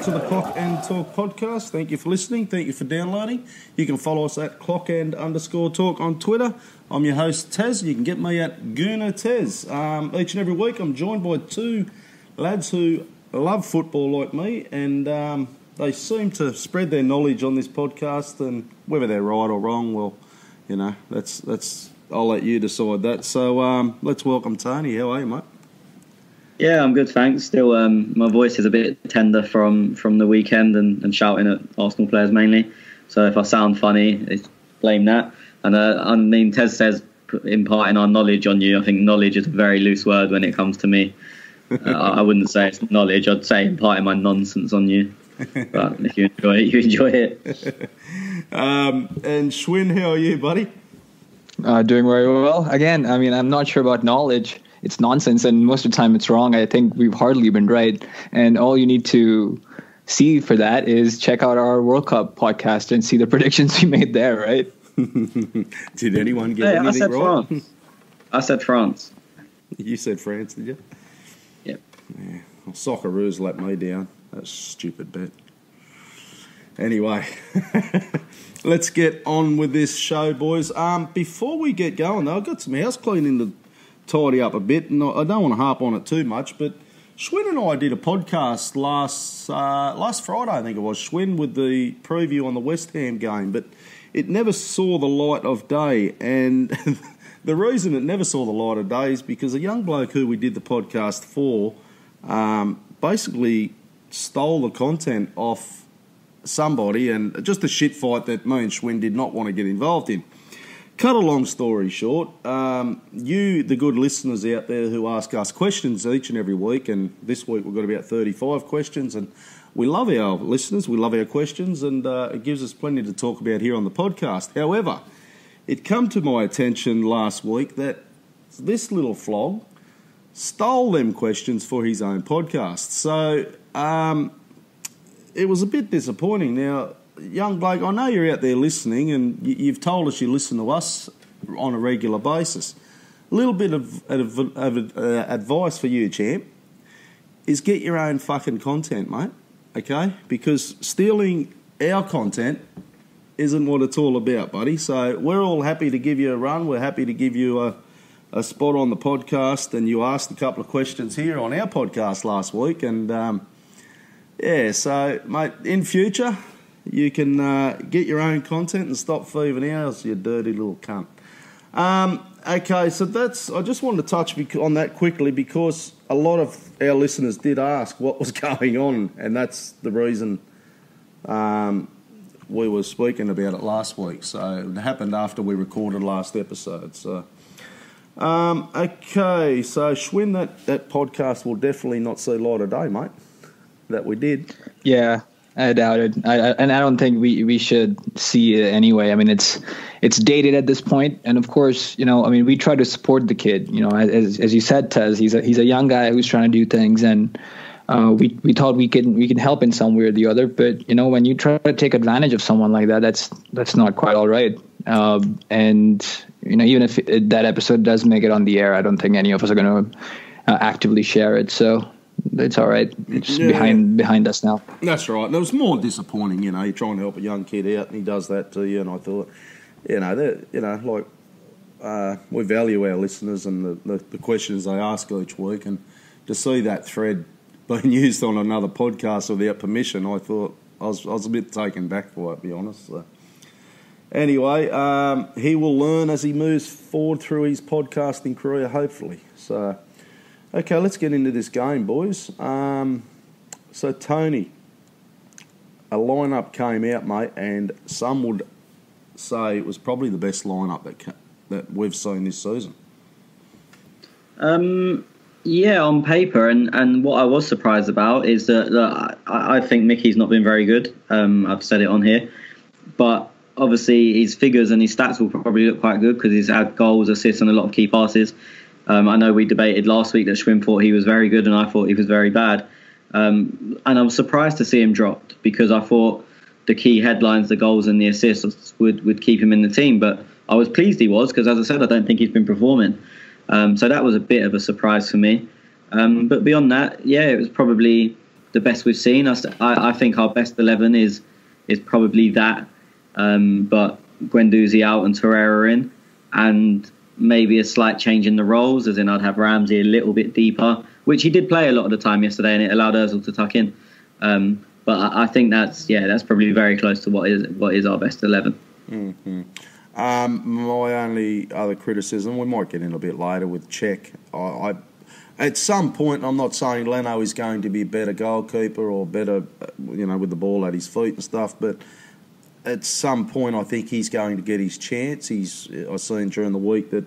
to the Clock and Talk podcast. Thank you for listening. Thank you for downloading. You can follow us at @clockand_talk on Twitter. I'm your host, Tez. You can get me at Gooner Tez. Each and every week I'm joined by two lads who love football like me, and they seem to spread their knowledge on this podcast, and whether they're right or wrong, well, you know, that's I'll let you decide that. So let's welcome Tony. How are you, mate? Yeah, I'm good, thanks. Still, my voice is a bit tender from the weekend and shouting at Arsenal players mainly. So if I sound funny, blame that. And I mean, Tez says imparting our knowledge on you. I think knowledge is a very loose word when it comes to me. I wouldn't say it's knowledge. I'd say imparting my nonsense on you. But if you enjoy it, you enjoy it. And Schwinn, how are you, buddy? Doing very well. Again, I mean, I'm not sure about knowledge. It's nonsense, and most of the time it's wrong. I think we've hardly been right. And all you need to see for that is check out our World Cup podcast and see the predictions we made there, right? Did anyone get anything right? France. I said France. You said France, did you? Yep. Yeah. Well, Socceroos let me down. That's a stupid bet. Anyway, let's get on with this show, boys. Before we get going, though, I've got some house cleaning to tidy up a bit, and I don't want to harp on it too much, but Schwinn and I did a podcast last Friday, I think it was, Schwinn, with the preview on the West Ham game, but it never saw the light of day, and the reason it never saw the light of day is because a young bloke who we did the podcast for basically stole the content off somebody, and just a shit fight that me and Schwinn did not want to get involved in. Cut a long story short, you, the good listeners out there who ask us questions each and every week, and this week we've got about 35 questions, and we love our listeners, we love our questions, and it gives us plenty to talk about here on the podcast. However, it come to my attention last week that this little flog stole them questions for his own podcast. So it was a bit disappointing. Now, young bloke, I know you're out there listening, and you've told us you listen to us on a regular basis. A little bit of advice for you, champ, is get your own fucking content, mate, okay? Because stealing our content isn't what it's all about, buddy. So we're all happy to give you a run. We're happy to give you a spot on the podcast, and you asked a couple of questions here on our podcast last week, and yeah, so, mate, in future, you can get your own content and stop thieving ours, you dirty little cunt. Okay, so I just wanted to touch on that quickly because a lot of our listeners did ask what was going on, and that's the reason we were speaking about it last week. So it happened after we recorded last episode. So, okay, so Schwinn, that podcast will definitely not see light of day, mate, that we did. Yeah. I doubt it. And I don't think we should see it anyway. I mean, it's dated at this point, and of course, you know, I mean, we try to support the kid. You know, as you said, Tez, he's a young guy who's trying to do things, and we thought we can help in some way or the other. But you know, when you try to take advantage of someone like that, that's not quite all right. And you know, even if that episode does make it on the air, I don't think any of us are going to actively share it. So. It's all right. It's behind us now. That's right. And it was more disappointing, you know. You're trying to help a young kid out, and he does that to you. And I thought, we value our listeners and the questions they ask each week, and to see that thread being used on another podcast without permission, I thought I was a bit taken back by it, to be honest. So. Anyway, he will learn as he moves forward through his podcasting career, hopefully. So. Okay, let's get into this game, boys. So, Tony, a lineup came out, mate, and some would say it was probably the best lineup that we've seen this season. Yeah, on paper, and what I was surprised about is that I think Mickey's not been very good. I've said it on here, but obviously his figures and his stats will probably look quite good because he's had goals, assists, and a lot of key passes. I know we debated last week that Schwinn thought he was very good and I thought he was very bad. And I was surprised to see him dropped because I thought the key headlines, the goals and the assists would keep him in the team. But I was pleased he was because, as I said, I don't think he's been performing. So that was a bit of a surprise for me. But beyond that, yeah, it was probably the best we've seen. I think our best 11 is probably that, but Guendouzi out and Torreira in, and maybe a slight change in the roles, as in I'd have Ramsey a little bit deeper, which he did play a lot of the time yesterday, and it allowed Ozil to tuck in. But I think that's probably very close to what is our best 11. Mm-hmm. My only other criticism, we might get in a bit later with Czech. I at some point, I'm not saying Leno is going to be a better goalkeeper or better, with the ball at his feet and stuff, but at some point I think he's going to get his chance. I've seen during the week that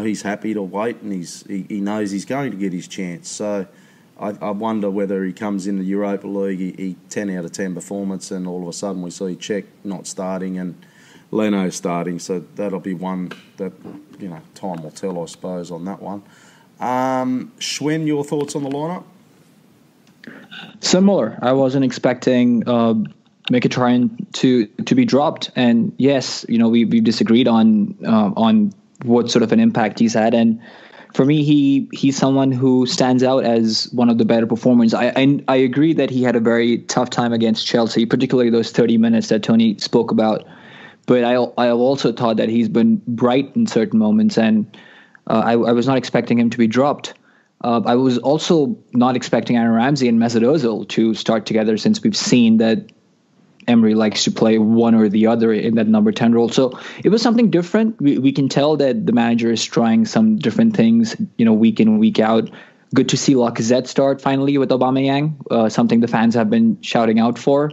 he's happy to wait, and he knows he's going to get his chance. So I wonder whether he comes in the Europa League, he 10 out of 10 performance, and all of a sudden we see Czech not starting and Leno starting. So that'll be one that time will tell, I suppose, on that one. Schwinn, your thoughts on the lineup? Similar. I wasn't expecting Mkhitaryan to be dropped, and yes, we disagreed on what sort of an impact he's had, and for me, he's someone who stands out as one of the better performers. I agree that he had a very tough time against Chelsea, particularly those 30 minutes that Tony spoke about. But I also thought that he's been bright in certain moments, and I was not expecting him to be dropped. I was also not expecting Aaron Ramsey and Mesut Ozil to start together, since we've seen that Emery likes to play one or the other in that number 10 role. So it was something different. We can tell that the manager is trying some different things, week in, week out. Good to see Lacazette start finally with Aubameyang, something the fans have been shouting out for.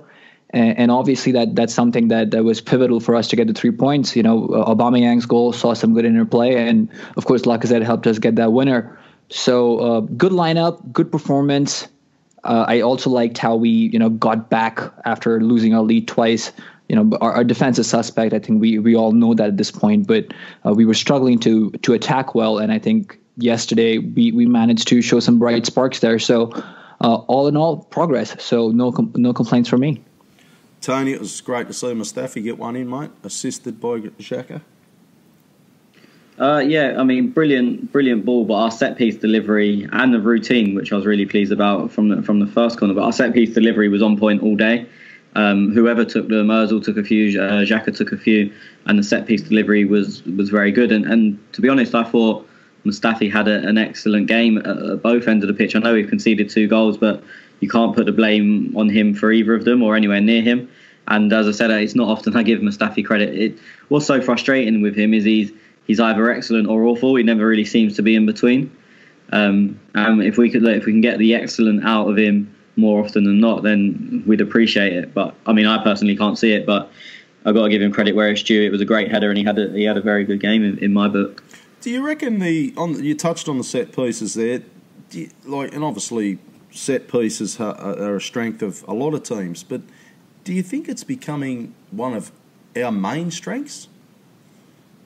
And obviously that's something that was pivotal for us to get the 3 points. Aubameyang's goal saw some good interplay, and of course Lacazette helped us get that winner. So good lineup, good performance. I also liked how we got back after losing our lead twice. Our defense is suspect. I think we all know that at this point, but we were struggling to attack well, and I think yesterday we managed to show some bright sparks there. So all in all, progress. So no complaints from me. Tony, it was great to see Mustafi get one in, mate, assisted by Xhaka. Yeah, I mean, brilliant ball, but our set piece delivery and the routine, which I was really pleased about from the first corner. But our set piece delivery was on point all day. Whoever took them, Ozil took a few, Xhaka took a few, and the set piece delivery was very good. And to be honest, I thought Mustafi had an excellent game at both ends of the pitch. I know we've conceded 2 goals, but you can't put the blame on him for either of them or anywhere near him. And as I said, it's not often I give Mustafi credit. What's so frustrating with him is he's either excellent or awful. He never really seems to be in between. If we can get the excellent out of him more often than not, then we'd appreciate it. But I mean, I personally can't see it, but I've got to give him credit where it's due. It was a great header, and he had a very good game in my book. Do you reckon you touched on the set pieces there? And obviously set pieces are a strength of a lot of teams, but do you think it's becoming one of our main strengths?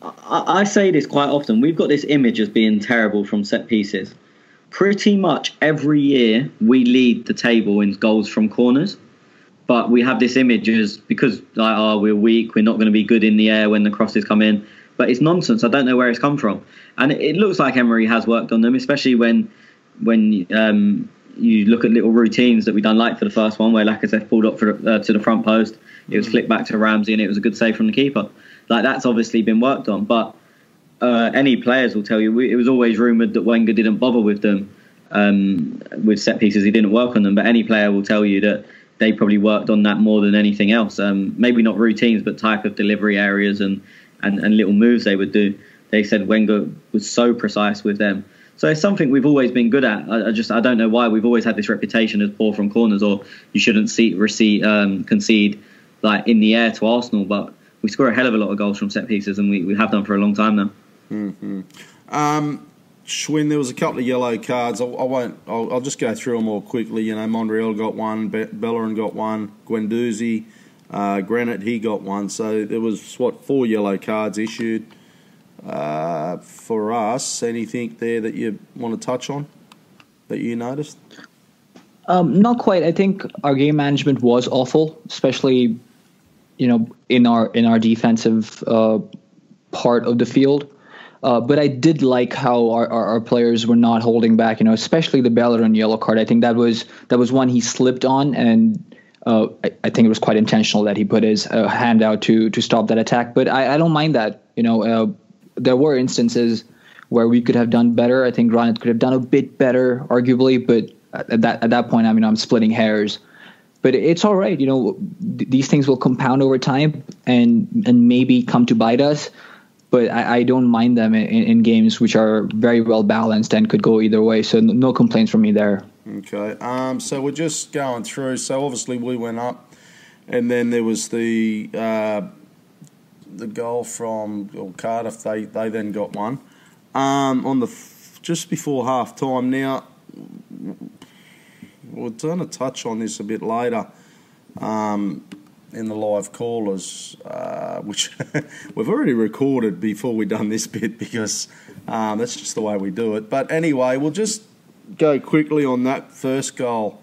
I say this quite often. We've got this image as being terrible from set pieces. Pretty much every year we lead the table in goals from corners, but we have this image as because we're weak, we're not going to be good in the air when the crosses come in. But it's nonsense. I don't know where it's come from, and it looks like Emery has worked on them, especially when you look at little routines that we done, like for the first one where Lacazette pulled up to the front post. It was flicked back to Ramsey, and it was a good save from the keeper. Like, that's obviously been worked on, but any players will tell you it was always rumoured that Wenger didn't bother with them with set pieces. He didn't work on them, but any player will tell you that they probably worked on that more than anything else. Maybe not routines, but type of delivery areas and little moves they would do. They said Wenger was so precise with them. So it's something we've always been good at. I don't know why we've always had this reputation as poor from corners, or you shouldn't concede like in the air to Arsenal, but we score a hell of a lot of goals from set pieces, and we have done for a long time now. Mm-hmm. Schwinn, there was a couple of yellow cards. I'll just go through them all quickly. Monreal got one, Bellerin got one, Guendouzi, Granit, he got one. So there was 4 yellow cards issued for us. Anything there that you want to touch on that you noticed? Not quite. I think our game management was awful, especially in our defensive part of the field. But I did like how our players were not holding back, especially the Bellerin yellow card. I think that was one he slipped on, and I think it was quite intentional that he put his hand out to stop that attack. But I don't mind that. There were instances where we could have done better. I think Granit could have done a bit better, arguably. But at that point, I'm splitting hairs. But it's all right. These things will compound over time and maybe come to bite us. But I don't mind them in games which are very well balanced and could go either way. So no complaints from me there. Okay. So we're just going through. So obviously we went up, and then there was the goal from Cardiff. They then got one on just before half time. Now we're going to touch on this a bit later. In the live callers, which we've already recorded before we done this bit because that's just the way we do it. But anyway, we'll just go quickly on that first goal.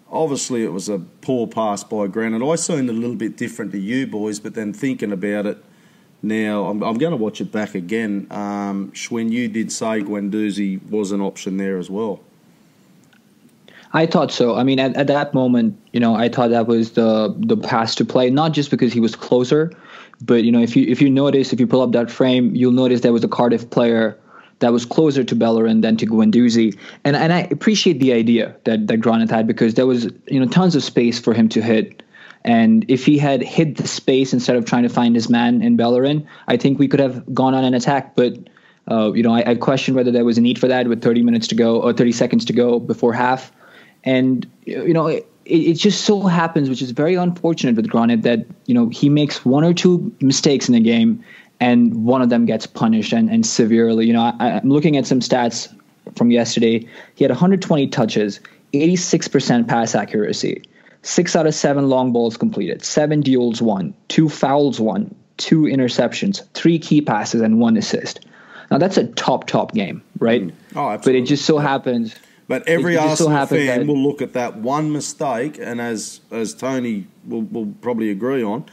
Obviously, it was a poor pass by Granit. I seen it a little bit different to you boys, but then thinking about it now, I'm going to watch it back again. Schwinn, you did say Guendouzi was an option there as well. I thought so. I mean, at that moment, I thought that was the pass to play, not just because he was closer, but, if you notice, if you pull up that frame, you'll notice there was a Cardiff player that was closer to Bellerin than to Guendouzi. And I appreciate the idea that Granit had, because there was, tons of space for him to hit. And if he had hit the space instead of trying to find his man in Bellerin, I think we could have gone on an attack. But, I questioned whether there was a need for that with 30 minutes to go or 30 seconds to go before half. And, it just so happens, which is very unfortunate with Granit, that, he makes one or two mistakes in a game and one of them gets punished and severely. I'm looking at some stats from yesterday. He had 120 touches, 86% pass accuracy, 6 out of 7 long balls completed, 7 duels won, 2 fouls won, 2 interceptions, 3 key passes, and 1 assist. Now, that's a top game, right? Oh, absolutely. But it just so happens... But every Arsenal fan will look at that one mistake, and as Tony will probably agree on,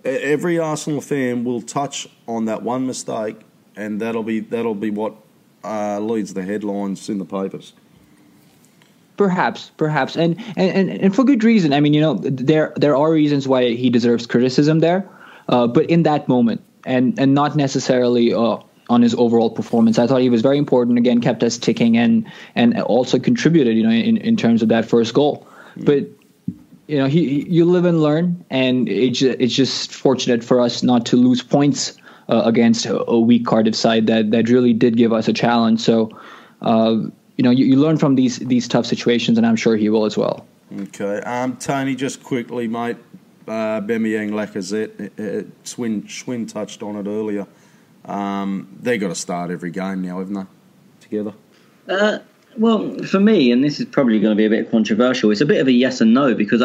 every Arsenal fan will touch on that one mistake, and that'll be what leads the headlines in the papers. Perhaps, and for good reason. I mean, there are reasons why he deserves criticism there, but in that moment, and not necessarily on his overall performance. I thought he was very important, again, kept us ticking and also contributed, in terms of that first goal. But, you live and learn, and it's just fortunate for us not to lose points against a weak Cardiff side that really did give us a challenge. So, you learn from these tough situations, and I'm sure he will as well. Okay. Tony, just quickly, mate, Aubameyang, Lacazette, Schwinn touched on it earlier. They've got to start every game now, haven't they? Together. Well, for me, and this is probably going to be a bit controversial, it's a bit of a yes and no, because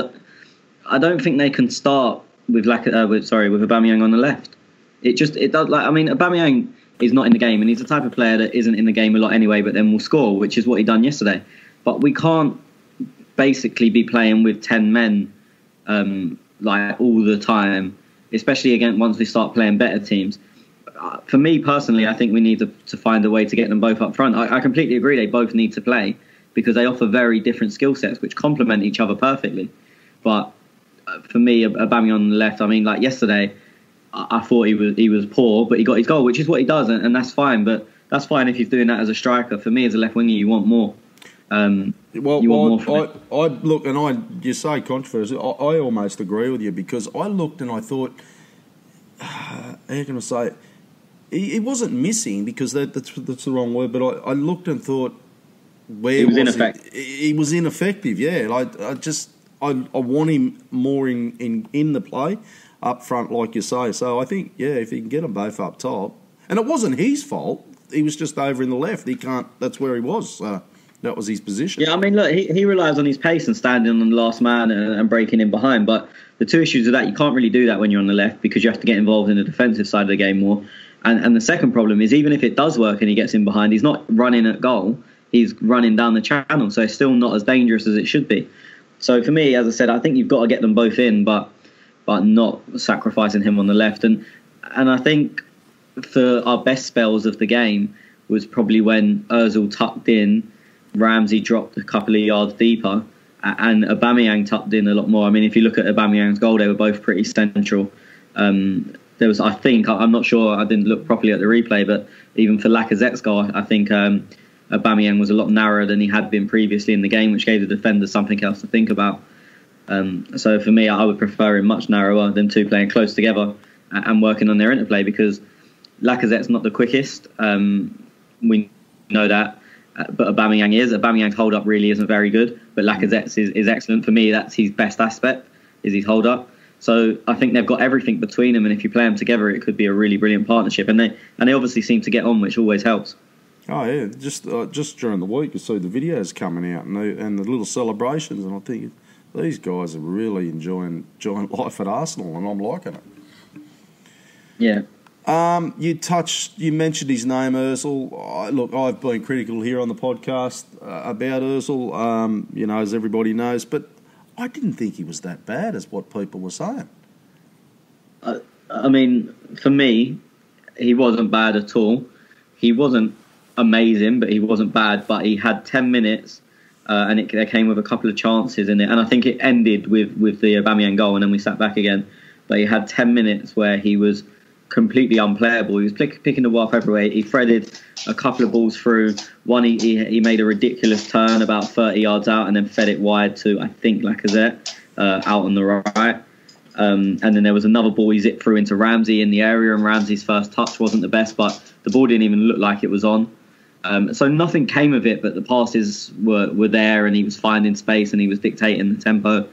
I don't think they can start with Aubameyang on the left. It does. Aubameyang is not in the game, and he's the type of player that isn't in the game a lot anyway, but then will score, which is what he done yesterday. But we can't basically be playing with 10 men all the time, especially again once we start playing better teams. For me personally, I think we need to find a way to get them both up front. I completely agree they both need to play because they offer very different skill sets which complement each other perfectly. But for me, Aubameyang on the left, I mean, like yesterday, I thought he was poor, but he got his goal, which is what he does, and that's fine. But that's fine if he's doing that as a striker. For me, as a left winger, you want more. You say controversy. I almost agree with you because I looked and I thought, how can I say it? He wasn't missing because that's the wrong word. But I looked and thought, where was ineffective. He was ineffective. Yeah, I want him more in the play up front, like you say. So I think if he can get them both up top, and it wasn't his fault. He was just over in the left. He can't. That's where he was. That was his position. Yeah, I mean, look, he relies on his pace and standing on the last man and breaking in behind. But the two issues with that, you can't really do that when you're on the left because you have to get involved in the defensive side of the game more. And the second problem is even if it does work and he gets in behind, he's not running at goal. He's running down the channel. So it's still not as dangerous as it should be. So for me, as I said, I think you've got to get them both in, but not sacrificing him on the left. And I think for our best spells of the game was probably when Ozil tucked in, Ramsey dropped a couple of yards deeper, and Aubameyang tucked in a lot more. I mean, if you look at Aubameyang's goal, they were both pretty central. There was, I think, I'm not sure, I didn't look properly at the replay, but even for Lacazette's goal, I think Aubameyang was a lot narrower than he had been previously in the game, which gave the defenders something else to think about. So for me, I would prefer him much narrower, them two playing close together and working on their interplay, because Lacazette's not the quickest. We know that. But Aubameyang is. Aubameyang's hold-up really isn't very good, but Lacazette's is excellent. For me, that's his best aspect, is his hold-up. So I think they've got everything between them, and if you play them together, it could be a really brilliant partnership. And they obviously seem to get on, which always helps. Oh yeah, just during the week, you see the videos coming out and the little celebrations, and I think these guys are really enjoying life at Arsenal, and I'm liking it. Yeah. You mentioned his name, Ozil. Look, I've been critical here on the podcast about Ozil, as everybody knows, but I didn't think he was that bad as what people were saying. I mean, for me, he wasn't bad at all. He wasn't amazing, but he wasn't bad. But he had 10 minutes, and it came with a couple of chances in it. And I think it ended with the Aubameyang goal, and then we sat back again. But he had 10 minutes where he was completely unplayable. He was picking the ball up everywhere. He threaded a couple of balls through. One, he made a ridiculous turn about 30 yards out and then fed it wide to, I think, Lacazette out on the right. And then there was another ball he zipped through into Ramsey in the area, and Ramsey's first touch wasn't the best, but the ball didn't even look like it was on. So nothing came of it, but the passes were there, and he was finding space and he was dictating the tempo.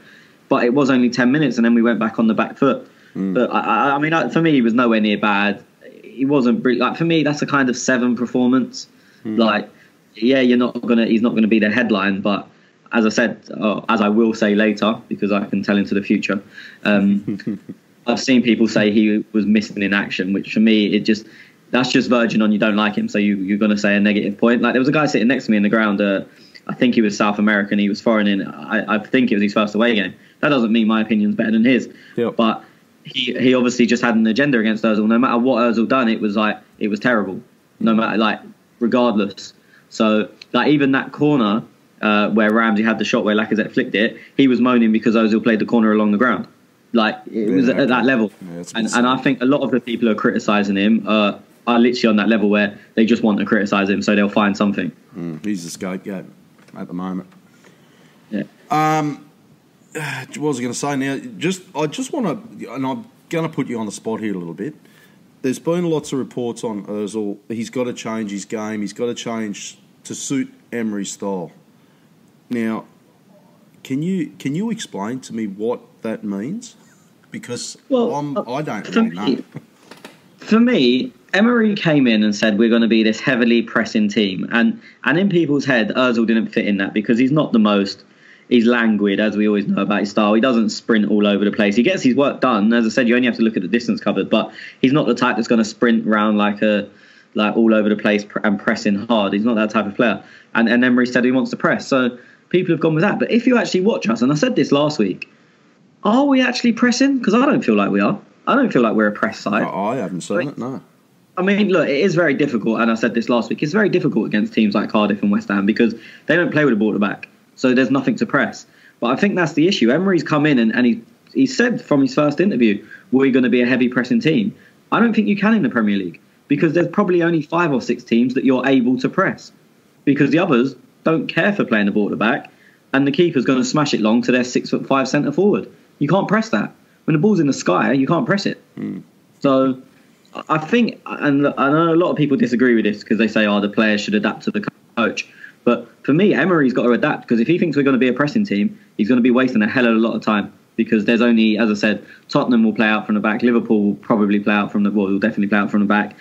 But it was only 10 minutes, and then we went back on the back foot. But I mean, for me, he was nowhere near bad. He wasn't like, for me, that's a kind of 7 performance. Like, yeah, he's not gonna be the headline, but as I said, as I will say later, because I can tell into the future, I've seen people say he was missing in action, which for me, that's just verging on you don't like him, so you're going to say a negative point. Like, there was a guy sitting next to me in the ground, I think he was South American, he was foreign in, I think it was his first away game. That doesn't mean my opinion's better than his. Yep. But he obviously just had an agenda against Ozil. No matter what Ozil done, it was terrible. No matter, regardless. So, even that corner where Ramsey had the shot where Lacazette flicked it, he was moaning because Ozil played the corner along the ground. It was at that level. Yeah, and I think a lot of the people who are criticising him are literally on that level where they just want to criticise him, so they'll find something. He's the scapegoat at the moment. Yeah. What was I going to say now? I just want to, and I'm going to put you on the spot here a little bit. There's been lots of reports on Ozil. He's got to change his game. He's got to change to suit Emery's style. Now, can you explain to me what that means? Because I don't really know. For me, Emery came in and said we're going to be this heavily pressing team, and in people's head, Ozil didn't fit in that because he's not the most. He's languid, as we always know about his style. He doesn't sprint all over the place. He gets his work done. As I said, you only have to look at the distance covered, but he's not the type that's going to sprint around like all over the place and pressing hard. He's not that type of player. And Emery said he wants to press. So people have gone with that. But if you actually watch us, and I said this last week, are we actually pressing? Because I don't feel like we are. I don't feel like we're a press side. I haven't seen it, no. I mean, look, it is very difficult, and I said this last week, it's very difficult against teams like Cardiff and West Ham because they don't play with the ball at the back. So there's nothing to press. But I think that's the issue. Emery's come in and he said from his first interview, we're going to be a heavy pressing team. I don't think you can in the Premier League because there's probably only 5 or 6 teams that you're able to press because the others don't care for playing the ball at the back and the keeper's going to smash it long to their 6'5" centre forward. You can't press that. When the ball's in the sky, you can't press it. So I think, and I know a lot of people disagree with this because they say, the players should adapt to the coach. But for me, Emery's got to adapt because if he thinks we're going to be a pressing team, he's going to be wasting a hell of a lot of time because there's only, as I said, Tottenham will play out from the back. Liverpool will probably play out from will definitely play out from the back.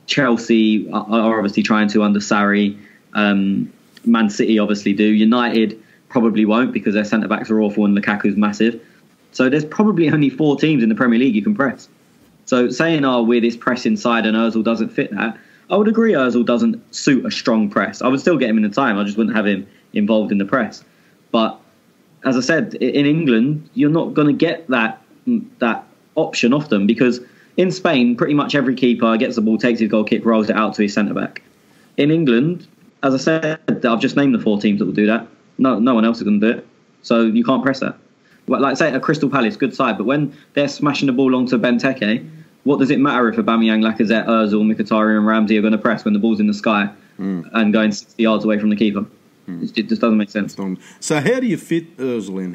Chelsea are obviously trying to under Sarri. Man City obviously do. United probably won't because their centre-backs are awful and Lukaku's massive. So there's probably only 4 teams in the Premier League you can press. So saying, we're this pressing side and Ozil doesn't fit that, I would agree Ozil doesn't suit a strong press. I would still get him in the time. I just wouldn't have him involved in the press. But as I said, in England, you're not going to get that option often because In Spain, pretty much every keeper gets the ball, takes his goal kick, rolls it out to his centre back. In England, as I said, I've just named the 4 teams that will do that. No one else is going to do it. So you can't press that. Like, say, a Crystal Palace, good side, but when they're smashing the ball onto Benteke, what does it matter if Aubameyang, Lacazette, Ozil, Mkhitaryan and Ramsey are going to press when the ball's in the sky and going 60 yards away from the keeper? It just doesn't make sense. So how do you fit Ozil in?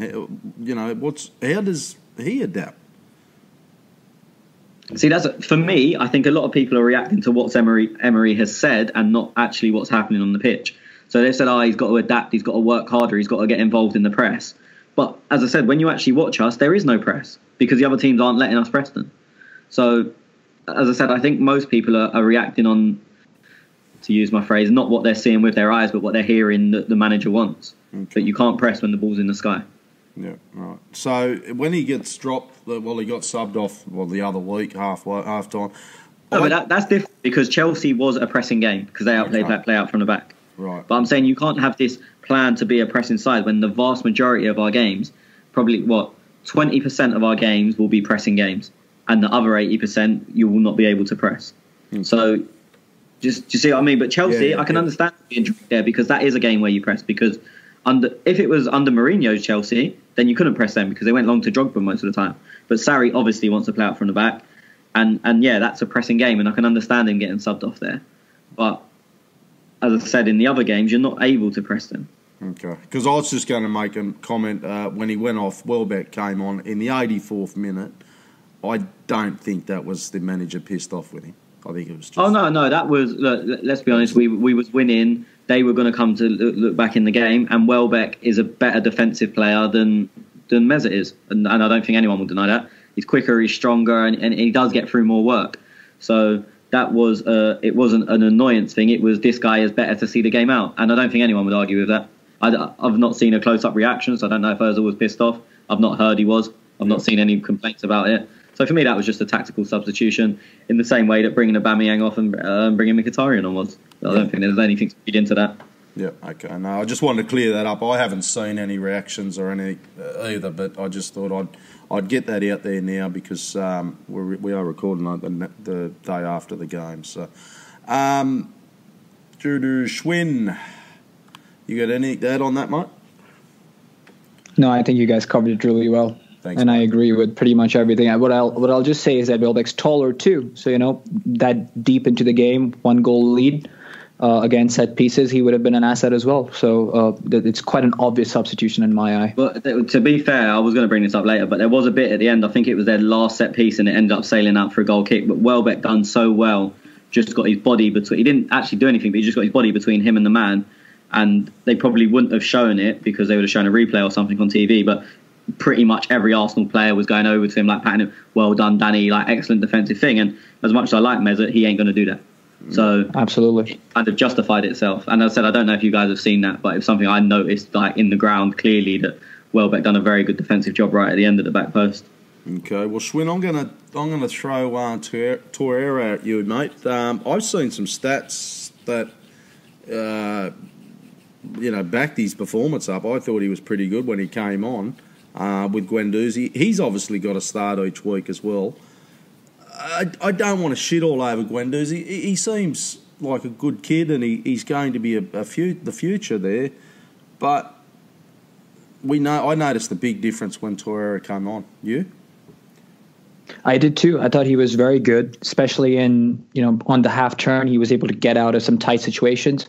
How does he adapt? See, for me, I think a lot of people are reacting to what Emery has said and not actually what's happening on the pitch. So they've said, he's got to adapt, he's got to work harder, he's got to get involved in the press. But as I said, when you actually watch us, there is no press because the other teams aren't letting us press them. So, as I said, I think most people are reacting on, to use my phrase, not what they're seeing with their eyes, but what they're hearing that the manager wants. Okay. That you can't press when the ball's in the sky. Yeah, right. So when he gets dropped, he got subbed off the other week, half time. No, but that's different because Chelsea was a pressing game because they outplayed that play out from the back. Right. But I'm saying you can't have this plan to be a pressing side when the vast majority of our games, probably 20% of our games will be pressing games, and the other 80% you will not be able to press. So, just do you see what I mean? But Chelsea, I can understand the intrigue there because that is a game where you press. Because if it was under Mourinho's Chelsea, then you couldn't press them because they went long to Drogba most of the time. But Sarri obviously wants to play out from the back, and that's a pressing game, and I can understand him getting subbed off there. But as I said, in the other games, you're not able to press them. Okay. Because I was just going to make a comment. When he went off, Welbeck came on in the 84th minute. I don't think that was the manager pissed off with him. I think it was just... Oh, no, that was... let's be honest, we was winning. They were going to come to look back in the game, and Welbeck is a better defensive player than Mesut is. And I don't think anyone will deny that. He's quicker, he's stronger, and he does get through more work. So... that was it wasn't an annoyance thing. It was this guy is better to see the game out, and I don't think anyone would argue with that. I've not seen a close-up reaction, so I don't know if Ozil was pissed off. I've not heard he was. I've not seen any complaints about it. So for me, that was just a tactical substitution in the same way that bringing Aubameyang off and bringing Mkhitaryan on was. I don't think there's anything to read into that. Yeah, okay. No, I just wanted to clear that up. I haven't seen any reactions or any either, but I just thought I'd get that out there now because we are recording the day after the game. So, Schwinn, you got any to add on that, mate? No, I think you guys covered it really well. Thanks, and mate. I agree with pretty much everything. What I'll just say is that Welbeck's taller too. So, that deep into the game, 1-goal lead against set pieces, he would have been an asset as well. So it's quite an obvious substitution in my eye. But to be fair, I was going to bring this up later, but there was a bit at the end. I think it was their last set piece, and it ended up sailing out for a goal kick. But Welbeck done so well, just got his body between. He didn't actually do anything, but he just got his body between him and the man. And they probably wouldn't have shown it because they would have shown a replay or something on TV. But pretty much every Arsenal player was going over to him, like patting him, well done, Danny, like excellent defensive thing. And as much as I like Mesut, he ain't going to do that. So absolutely, it kind of justified itself. And as I said, I don't know if you guys have seen that, but it's something I noticed, like in the ground clearly, that Welbeck done a very good defensive job right at the end of the back post. Okay, well, Schwinn, I'm gonna throw Torreira at you, mate. I've seen some stats that backed his performance up. I thought he was pretty good when he came on with Guendouzi. He's obviously got a start each week as well. I don't want to shit all over Guendouzi. He seems like a good kid, and he's going to be the future there. But I noticed the big difference when Torreira came on. You? I did too. I thought he was very good, especially in on the half turn. He was able to get out of some tight situations,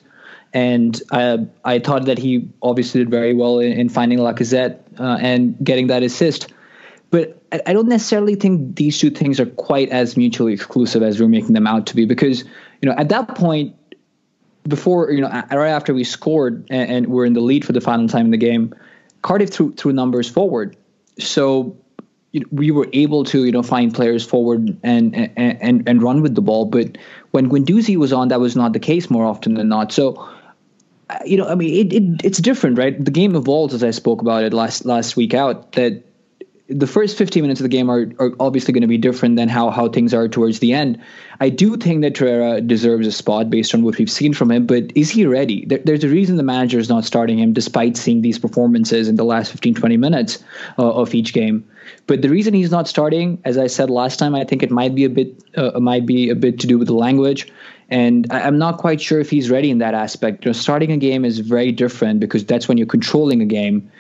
and I thought that he obviously did very well in finding Lacazette and getting that assist. But I don't necessarily think these two things are quite as mutually exclusive as we're making them out to be, because at that point, before right after we scored and we're in the lead for the final time in the game, Cardiff threw numbers forward, so we were able to find players forward and run with the ball. But when Guendouzi was on, that was not the case more often than not. So it's different, right? The game evolves, as I spoke about it last week out, that the first 15 minutes of the game are obviously going to be different than how things are towards the end. I do think that Torreira deserves a spot based on what we've seen from him, but is he ready? There's a reason the manager is not starting him despite seeing these performances in the last 15, 20 minutes of each game. But the reason he's not starting, as I said last time, I think it might be a bit to do with the language. And I'm not quite sure if he's ready in that aspect. Starting a game is very different because that's when you're controlling a game,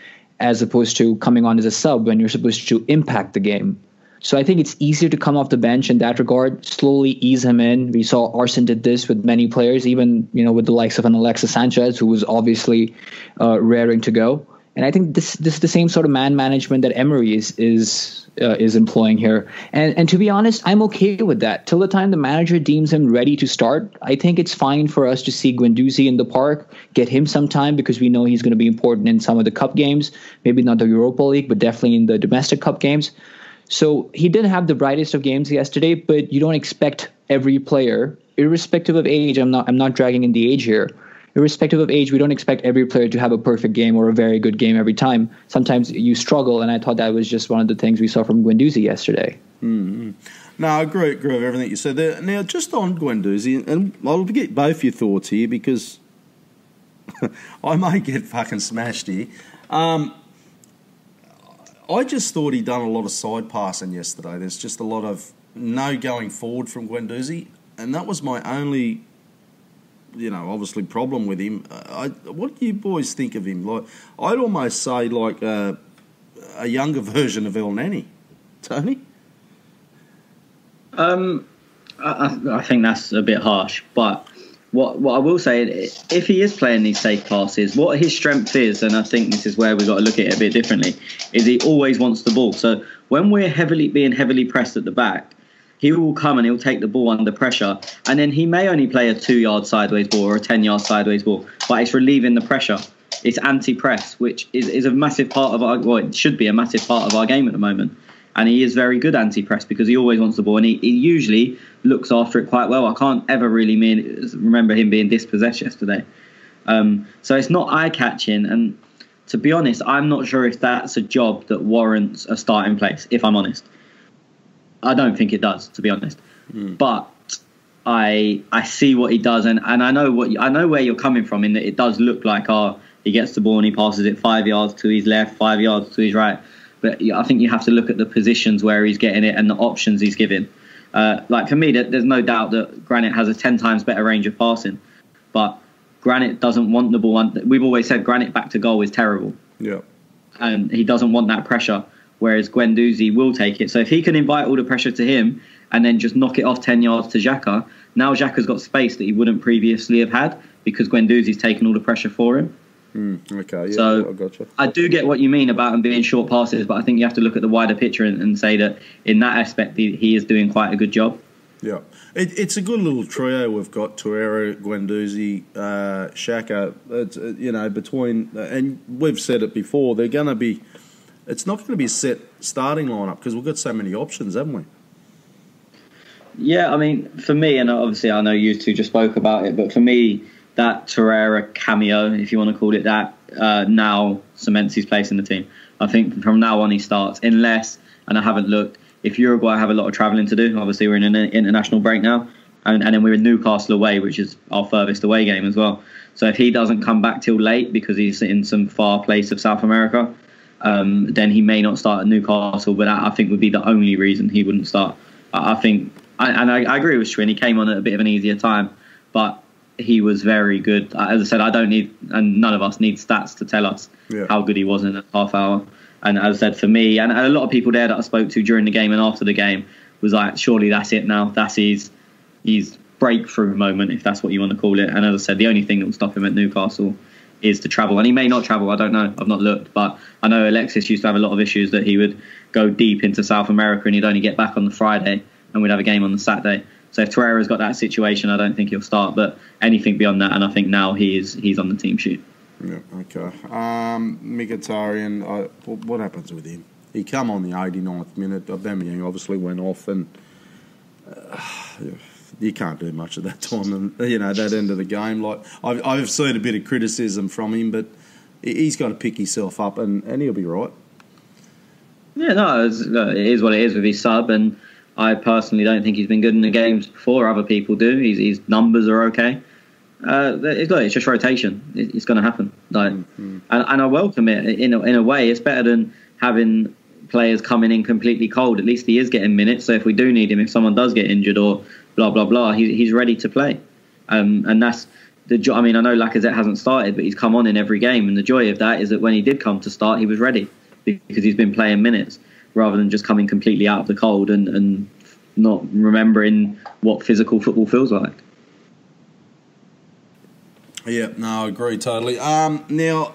as opposed to coming on as a sub when you're supposed to impact the game. So I think it's easier to come off the bench in that regard, slowly ease him in. We saw Arsene did this with many players, even with the likes of an Alexis Sanchez, who was obviously raring to go. And I think this is the same sort of man management that Emery is employing here. And to be honest, I'm okay with that. Till the time the manager deems him ready to start, I think it's fine for us to see Guendouzi in the park, get him some time because we know he's going to be important in some of the cup games, maybe not the Europa League, but definitely in the domestic cup games. So he didn't have the brightest of games yesterday, but you don't expect every player, irrespective of age. I'm not dragging in the age here. Irrespective of age, we don't expect every player to have a perfect game or a very good game every time. Sometimes you struggle, and I thought that was just one of the things we saw from Guendouzi yesterday. Mm-hmm. No, I agree with everything you said there. Now, just on Guendouzi, and I'll get both your thoughts here because I may get fucking smashed here. I just thought he'd done a lot of side passing yesterday. There's just a lot of no going forward from Guendouzi, and that was my only obviously problem with him. What do you boys think of him? Like, I'd almost say like a younger version of El Nani. Tony? I think that's a bit harsh, but what I will say, if he is playing these safe passes, what his strength is, and I think this is where we've got to look at it a bit differently, is he always wants the ball. So when we're being heavily pressed at the back, he will come and he'll take the ball under pressure. And then he may only play a 2-yard sideways ball or a 10-yard sideways ball, but it's relieving the pressure. It's anti-press, which is a massive part of it should be a massive part of our game at the moment. And he is very good anti-press because he always wants the ball and he usually looks after it quite well. I can't ever really remember him being dispossessed yesterday. So it's not eye-catching. And to be honest, I'm not sure if that's a job that warrants a starting place, if I'm honest. I don't think it does, to be honest. But I see what he does, and I know where you're coming from in that it does look like he gets the ball and he passes it 5 yards to his left, 5 yards to his right. But I think you have to look at the positions where he's getting it and the options he's giving. Like for me, there's no doubt that Granit has a 10 times better range of passing, but Granit doesn't want the ball. We've always said Granit back to goal is terrible. Yeah, and he doesn't want that pressure. Whereas Guendouzi will take it. So if he can invite all the pressure to him and then just knock it off 10 yards to Xhaka, now Xhaka's got space that he wouldn't previously have had because Guendouzi's taken all the pressure for him. Okay, yeah, so I gotcha. I do get what you mean about him being short passes, but I think you have to look at the wider picture and say that in that aspect he is doing quite a good job. Yeah, it's a good little trio we've got: Torreira, Guendouzi, Xhaka. It's, between, and we've said it before, they're going to be. It's not going to be a set starting lineup because we've got so many options, haven't we? Yeah, I mean, for me, and obviously I know you two just spoke about it, but for me, that Torreira cameo, if you want to call it that, now cements his place in the team. I think from now on he starts, unless, and I haven't looked, if Uruguay have a lot of travelling to do, obviously we're in an international break now, and then we're in Newcastle away, which is our furthest away game as well. So if he doesn't come back till late because he's in some far place of South America, then he may not start at Newcastle, but that I think would be the only reason he wouldn't start. I think, and I agree with Schwinn, he came on at a bit of an easier time, but he was very good. As I said, I don't need, and none of us need stats to tell us how good he was in that half hour. And as I said, for me, and a lot of people there that I spoke to during the game and after the game was like, surely that's it now. That's his breakthrough moment, if that's what you want to call it. And as I said, the only thing that will stop him at Newcastle is to travel. And he may not travel, I don't know. I've not looked. But I know Alexis used to have a lot of issues that he would go deep into South America and he'd only get back on the Friday and we'd have a game on the Saturday. So if Torreira's got that situation, I don't think he'll start. But anything beyond that, and I think now he's on the team sheet. Yeah, okay. Mkhitaryan, what happens with him? He come on the 89th minute. Aubameyang obviously went off, and you can't do much at that time. And that end of the game. Like I've seen a bit of criticism from him, but he's got to pick himself up, and he'll be right. Yeah, no, it is what it is with his sub, and I personally don't think he's been good in the games before. Other people do. His numbers are okay. It's just rotation. It's going to happen. And I welcome it in a way. It's better than having players coming in completely cold. At least he is getting minutes. So if we do need him, if someone does get injured or blah blah blah, he's ready to play. And that's the joy. I mean, I know Lacazette hasn't started, but he's come on in every game. And the joy of that is that when he did come to start, he was ready because he's been playing minutes rather than just coming completely out of the cold and not remembering what physical football feels like. Yeah, no, I agree totally. Now,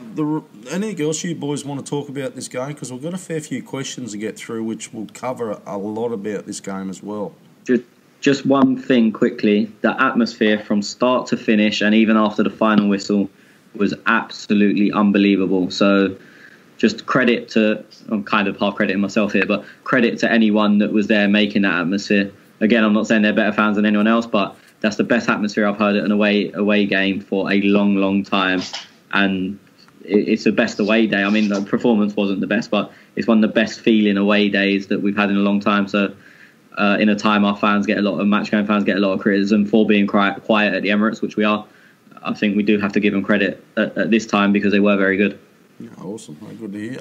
anything else you boys want to talk about this game? Because we've got a fair few questions to get through, which will cover a lot about this game as well. Just one thing quickly. The atmosphere from start to finish and even after the final whistle was absolutely unbelievable. So just credit to, I'm kind of half crediting myself here, but credit to anyone that was there making that atmosphere. Again, I'm not saying they're better fans than anyone else, but that's the best atmosphere I've heard at an away game for a long time. And it's the best away day. I mean, the performance wasn't the best, but it's one of the best feeling away days that we've had in a long time. So in a time our fans get a lot of match-going fans get a lot of criticism for being quiet at the Emirates, which we are, I think we do have to give them credit at this time because they were very good. Yeah, awesome. Good to hear.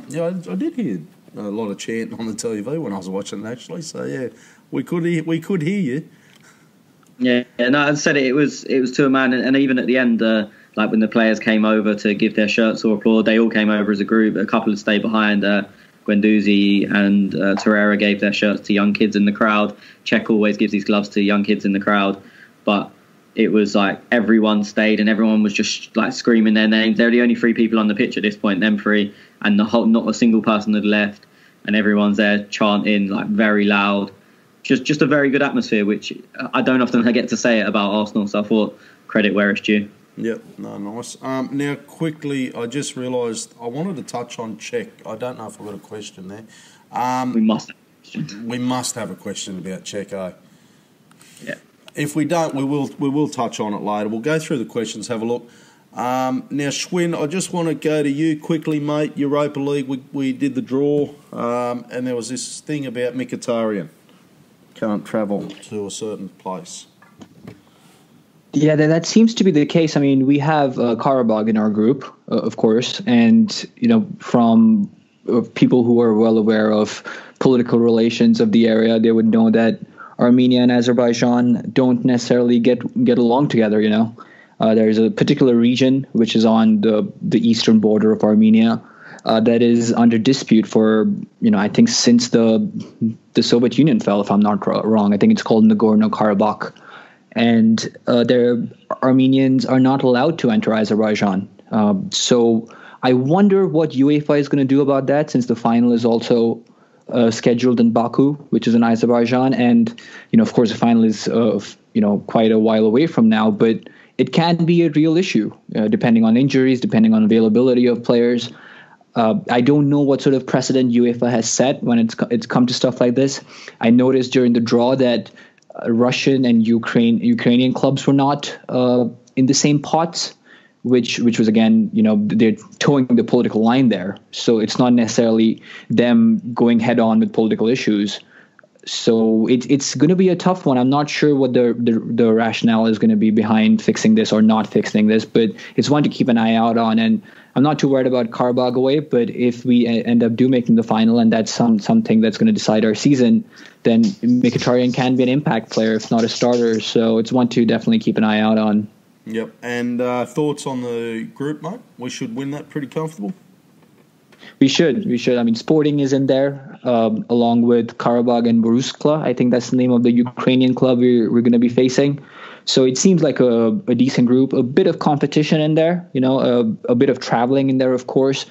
Yeah, I did hear a lot of chanting on the TV when I was watching it, actually. So yeah, we could hear you. Yeah, no, I said it was to a man, and even at the end, like when the players came over to give their shirts or applaud, they all came over as a group. A couple had stayed behind. Guendouzi and Torreira gave their shirts to young kids in the crowd. Cech always gives these gloves to young kids in the crowd, but it was like everyone stayed and everyone was just like screaming their names. They're the only three people on the pitch at this point, them three, and not a single person had left, and everyone's there chanting like very loud. Just a very good atmosphere, which I don't often get to say it about Arsenal, so I thought credit where it's due. Yep, no, nice. Now, quickly, I just realised I wanted to touch on Cech. I don't know if I've got a question there. We must have a question. We must have a question about Cech, eh? Yeah. If we don't, we will touch on it later. We'll go through the questions, have a look. Now, Schwinn, I just want to go to you quickly, mate. Europa League, we did the draw, and there was this thing about Mkhitaryan can't travel to a certain place. Yeah, that seems to be the case. I mean, we have Karabakh in our group, of course, and from people who are well aware of political relations of the area, they would know that Armenia and Azerbaijan don't necessarily get along together. There's a particular region which is on the eastern border of Armenia that is under dispute for I think since the Soviet Union fell, if I'm not wrong. I think it's called Nagorno-Karabakh. And their Armenians are not allowed to enter Azerbaijan. So I wonder what UEFA is going to do about that, since the final is also scheduled in Baku, which is in Azerbaijan. And, of course, the final is, quite a while away from now. But it can be a real issue, depending on injuries, depending on availability of players. I don't know what sort of precedent UEFA has set when it's come to stuff like this. I noticed during the draw that Russian and Ukrainian clubs were not in the same pots, which was, again, they're towing the political line there. So it's not necessarily them going head on with political issues. So it's going to be a tough one. I'm not sure what the rationale is going to be behind fixing this or not fixing this, but it's one to keep an eye out on. And I'm not too worried about Karabakh away, but if we end up making the final and that's something that's going to decide our season, then Mkhitaryan can be an impact player, if not a starter. So it's one to definitely keep an eye out on. Yep. And thoughts on the group, mate? We should win that pretty comfortable. We should. I mean, Sporting is in there, along with Karabakh and Boruskla. I think that's the name of the Ukrainian club we're going to be facing. So it seems like a decent group, a bit of competition in there, a bit of traveling in there, of course.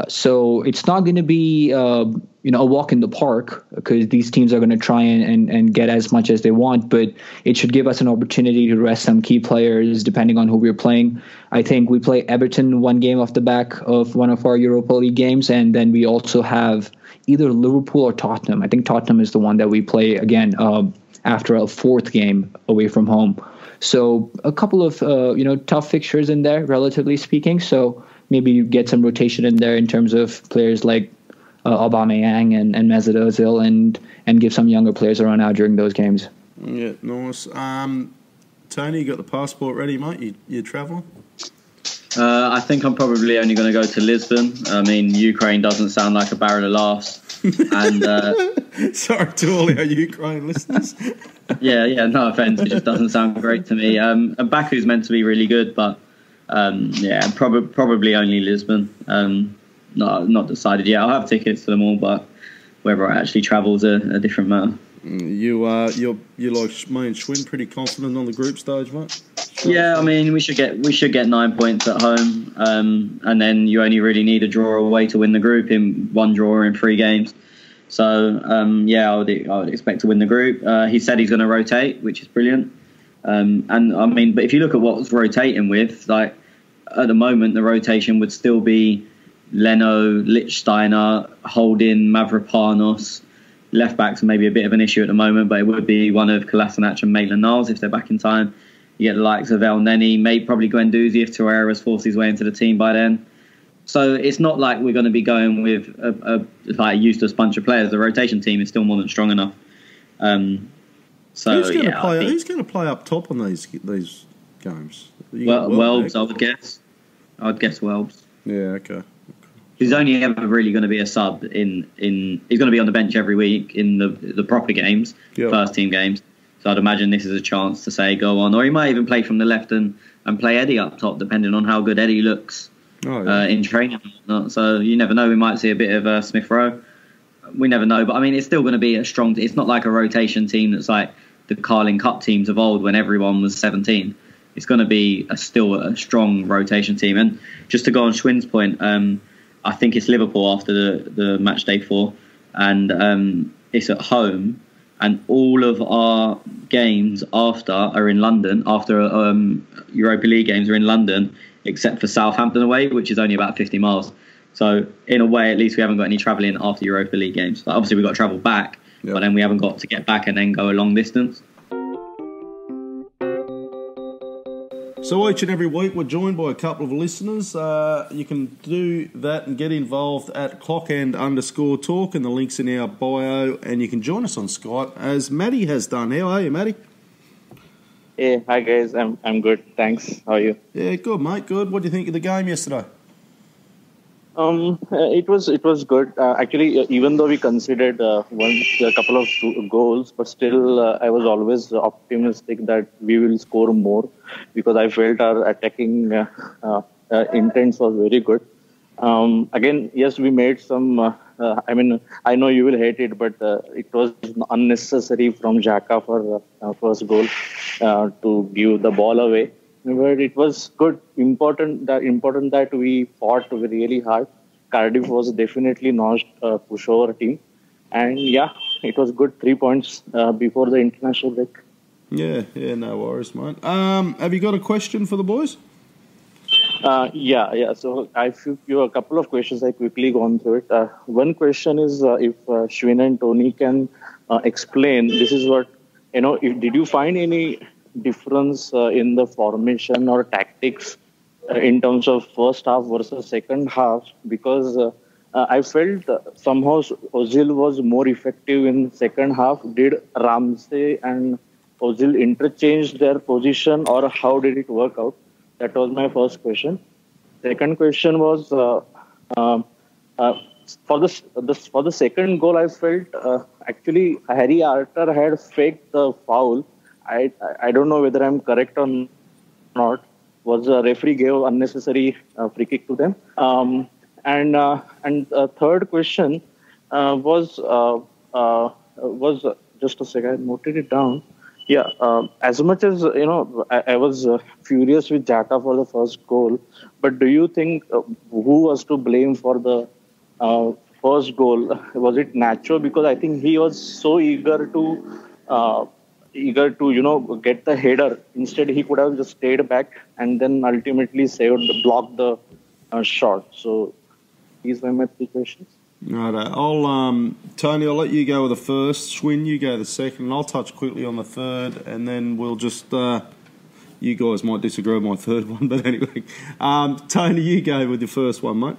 So it's not going to be, a walk in the park, because these teams are going to try and get as much as they want. But it should give us an opportunity to rest some key players, depending on who we're playing. I think we play Everton one game off the back of one of our Europa League games. And then we also have either Liverpool or Tottenham. I think Tottenham is the one that we play again after a fourth game away from home. So a couple of, tough fixtures in there, relatively speaking. So maybe you get some rotation in there in terms of players like Aubameyang and Mesut Ozil and give some younger players a run out during those games. Yeah, nice. Tony, you got the passport ready, mate? You travelling? I think I'm probably only going to go to Lisbon. I mean, Ukraine doesn't sound like a barrel of laughs. And sorry to all our Ukraine listeners. yeah, no offense, it just doesn't sound great to me. And Baku's meant to be really good, but probably only Lisbon. Not decided yet. I'll have tickets to them all, but whether I actually travel is a different matter. You're like me and Schwinn, pretty confident on the group stage, mate? Yeah, I mean, we should get 9 points at home, and then you only really need a draw away to win the group in one draw in 3 games. So I would expect to win the group. He said he's going to rotate, which is brilliant. And I mean, but if you look at what's rotating with, like at the moment, the rotation would still be Leno, Lichtsteiner, Holding, Mavropanos. Left backs are maybe a bit of an issue at the moment, but it would be one of Kolasinac and Maitland-Niles if they're back in time. You get the likes of El Neni, maybe probably Guendouzi if Torreira has forced his way into the team by then. So it's not like we're going to be going with a useless bunch of players. The rotation team is still more than strong enough. Who's going to play up top on these games? Welbs, I would guess. I'd guess Welbs. Yeah, okay. He's only ever really going to be a sub in he's going to be on the bench every week in the proper games, first team games. So I'd imagine this is a chance to say go on, or he might even play from the left and play Eddie up top, depending on how good Eddie looks in training. So you never know. We might see a bit of Smith Rowe. We never know, but I mean, it's still going to be a strong. It's not like a rotation team that's like the Carling Cup teams of old when everyone was 17. It's going to be still a strong rotation team. And just to go on Schwinn's point. I think it's Liverpool after the match day 4, and it's at home, and all of our games after are in London. After Europa League games are in London, except for Southampton away, which is only about 50 miles. So in a way, at least we haven't got any travelling after Europa League games. Like, obviously, we've got to travel back, but then we haven't got to get back and then go a long distance. So each and every week we're joined by a couple of listeners. You can do that and get involved at clockend_talk, and the link's in our bio, and you can join us on Skype as Maddie has done. How are you, Maddie? Hey, hi guys. I'm good. Thanks. How are you? Yeah, good, mate. Good. What do you think of the game yesterday? It was good. Actually, even though we conceded a couple of goals, but still, I was always optimistic that we will score more because I felt our attacking intents was very good. Again, yes, we made some. I know you will hate it, but it was unnecessary from Xhaka for first goal to give the ball away. But it was good, important that we fought really hard. Cardiff was definitely not a pushover team, and it was good. 3 points before the international break. Yeah, no worries, mate. Have you got a question for the boys? Yeah. So I have a couple of questions. I quickly gone through it. One question is if Schwinn and Tony can explain. This is what did you find any difference in the formation or tactics in terms of first half versus second half? Because I felt somehow Ozil was more effective in second half. Did Ramsey and Ozil interchange their position, or how did it work out? That was my first question. Second question was for the second goal. I felt actually Harry Arter had faked the foul. I don't know whether I'm correct or not. Was the referee gave unnecessary free kick to them? And third question was just a second. I noted it down. Yeah, as much as I was furious with Xhaka for the first goal, but do you think who was to blame for the first goal? Was it Nacho? Because I think he was so eager to get the header. Instead, he could have just stayed back and then ultimately blocked the shot. So these were my 3 questions. Right, Tony, I'll let you go with the first. Schwinn, you go the second, and I'll touch quickly on the third, and then we'll just. You guys might disagree with my third one, but anyway, Tony, you go with your first one, mate.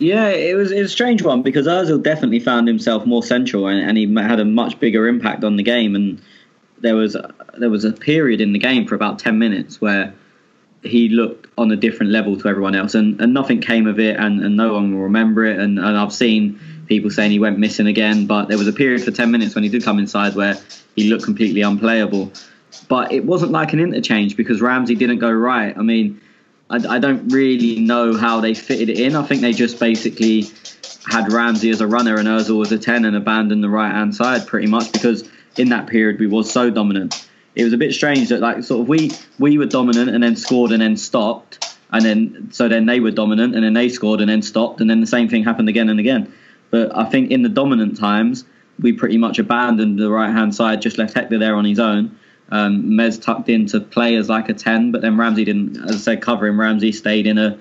Yeah, it was a strange one because Ozil definitely found himself more central and he had a much bigger impact on the game. And there was a period in the game for about 10 minutes where he looked on a different level to everyone else, and nothing came of it, and no one will remember it. And I've seen people saying he went missing again, but there was a period for 10 minutes when he did come inside where he looked completely unplayable. But it wasn't like an interchange because Ramsey didn't go right. I mean, I don't really know how they fitted it in. I think they just basically had Ramsey as a runner and Ozil as a 10 and abandoned the right-hand side pretty much because in that period we was so dominant. It was a bit strange that like sort of we were dominant and then scored and then stopped, and then they were dominant and then they scored and then stopped, and then the same thing happened again and again. But I think in the dominant times we pretty much abandoned the right-hand side, just left Hector there on his own. Mez tucked in to play as like a 10, but then Ramsey didn't, as I said, covering Ramsey stayed in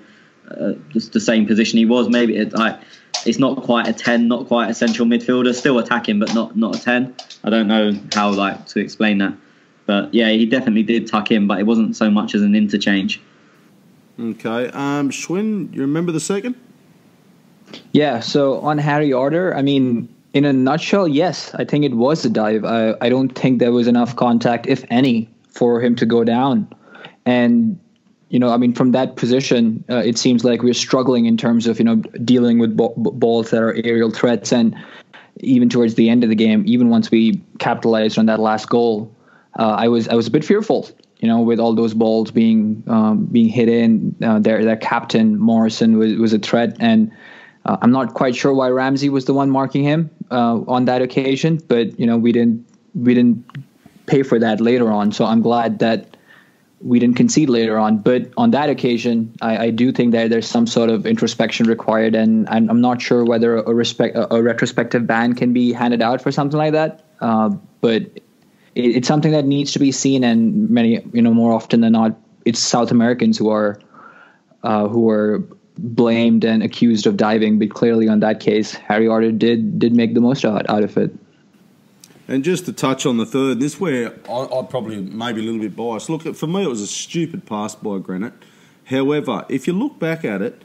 just the same position he was. Maybe it's not quite a 10, not quite a central midfielder, still attacking, but not a 10. I don't know how to explain that. But yeah, he definitely did tuck in, but it wasn't so much as an interchange. Okay. Schwinn, you remember the second? Yeah, so on Harry Arter, I mean, in a nutshell, yes, I think it was a dive. I don't think there was enough contact, if any, for him to go down. And, I mean, from that position, it seems like we're struggling in terms of, dealing with balls that are aerial threats. And even towards the end of the game, even once we capitalized on that last goal, I was a bit fearful, with all those balls being hit in. Their captain, Morrison, was a threat. And I'm not quite sure why Ramsey was the one marking him on that occasion, but we didn't pay for that later on. So I'm glad that we didn't concede later on. But on that occasion, I do think that there's some sort of introspection required, and I'm not sure whether a retrospective ban can be handed out for something like that. But it's something that needs to be seen, and many more often than not, it's South Americans who are blamed and accused of diving, but clearly on that case, Harry Arter did make the most out of it. And just to touch on the third, this is where I probably maybe a little bit biased. Look, for me, it was a stupid pass by Granit. However, if you look back at it,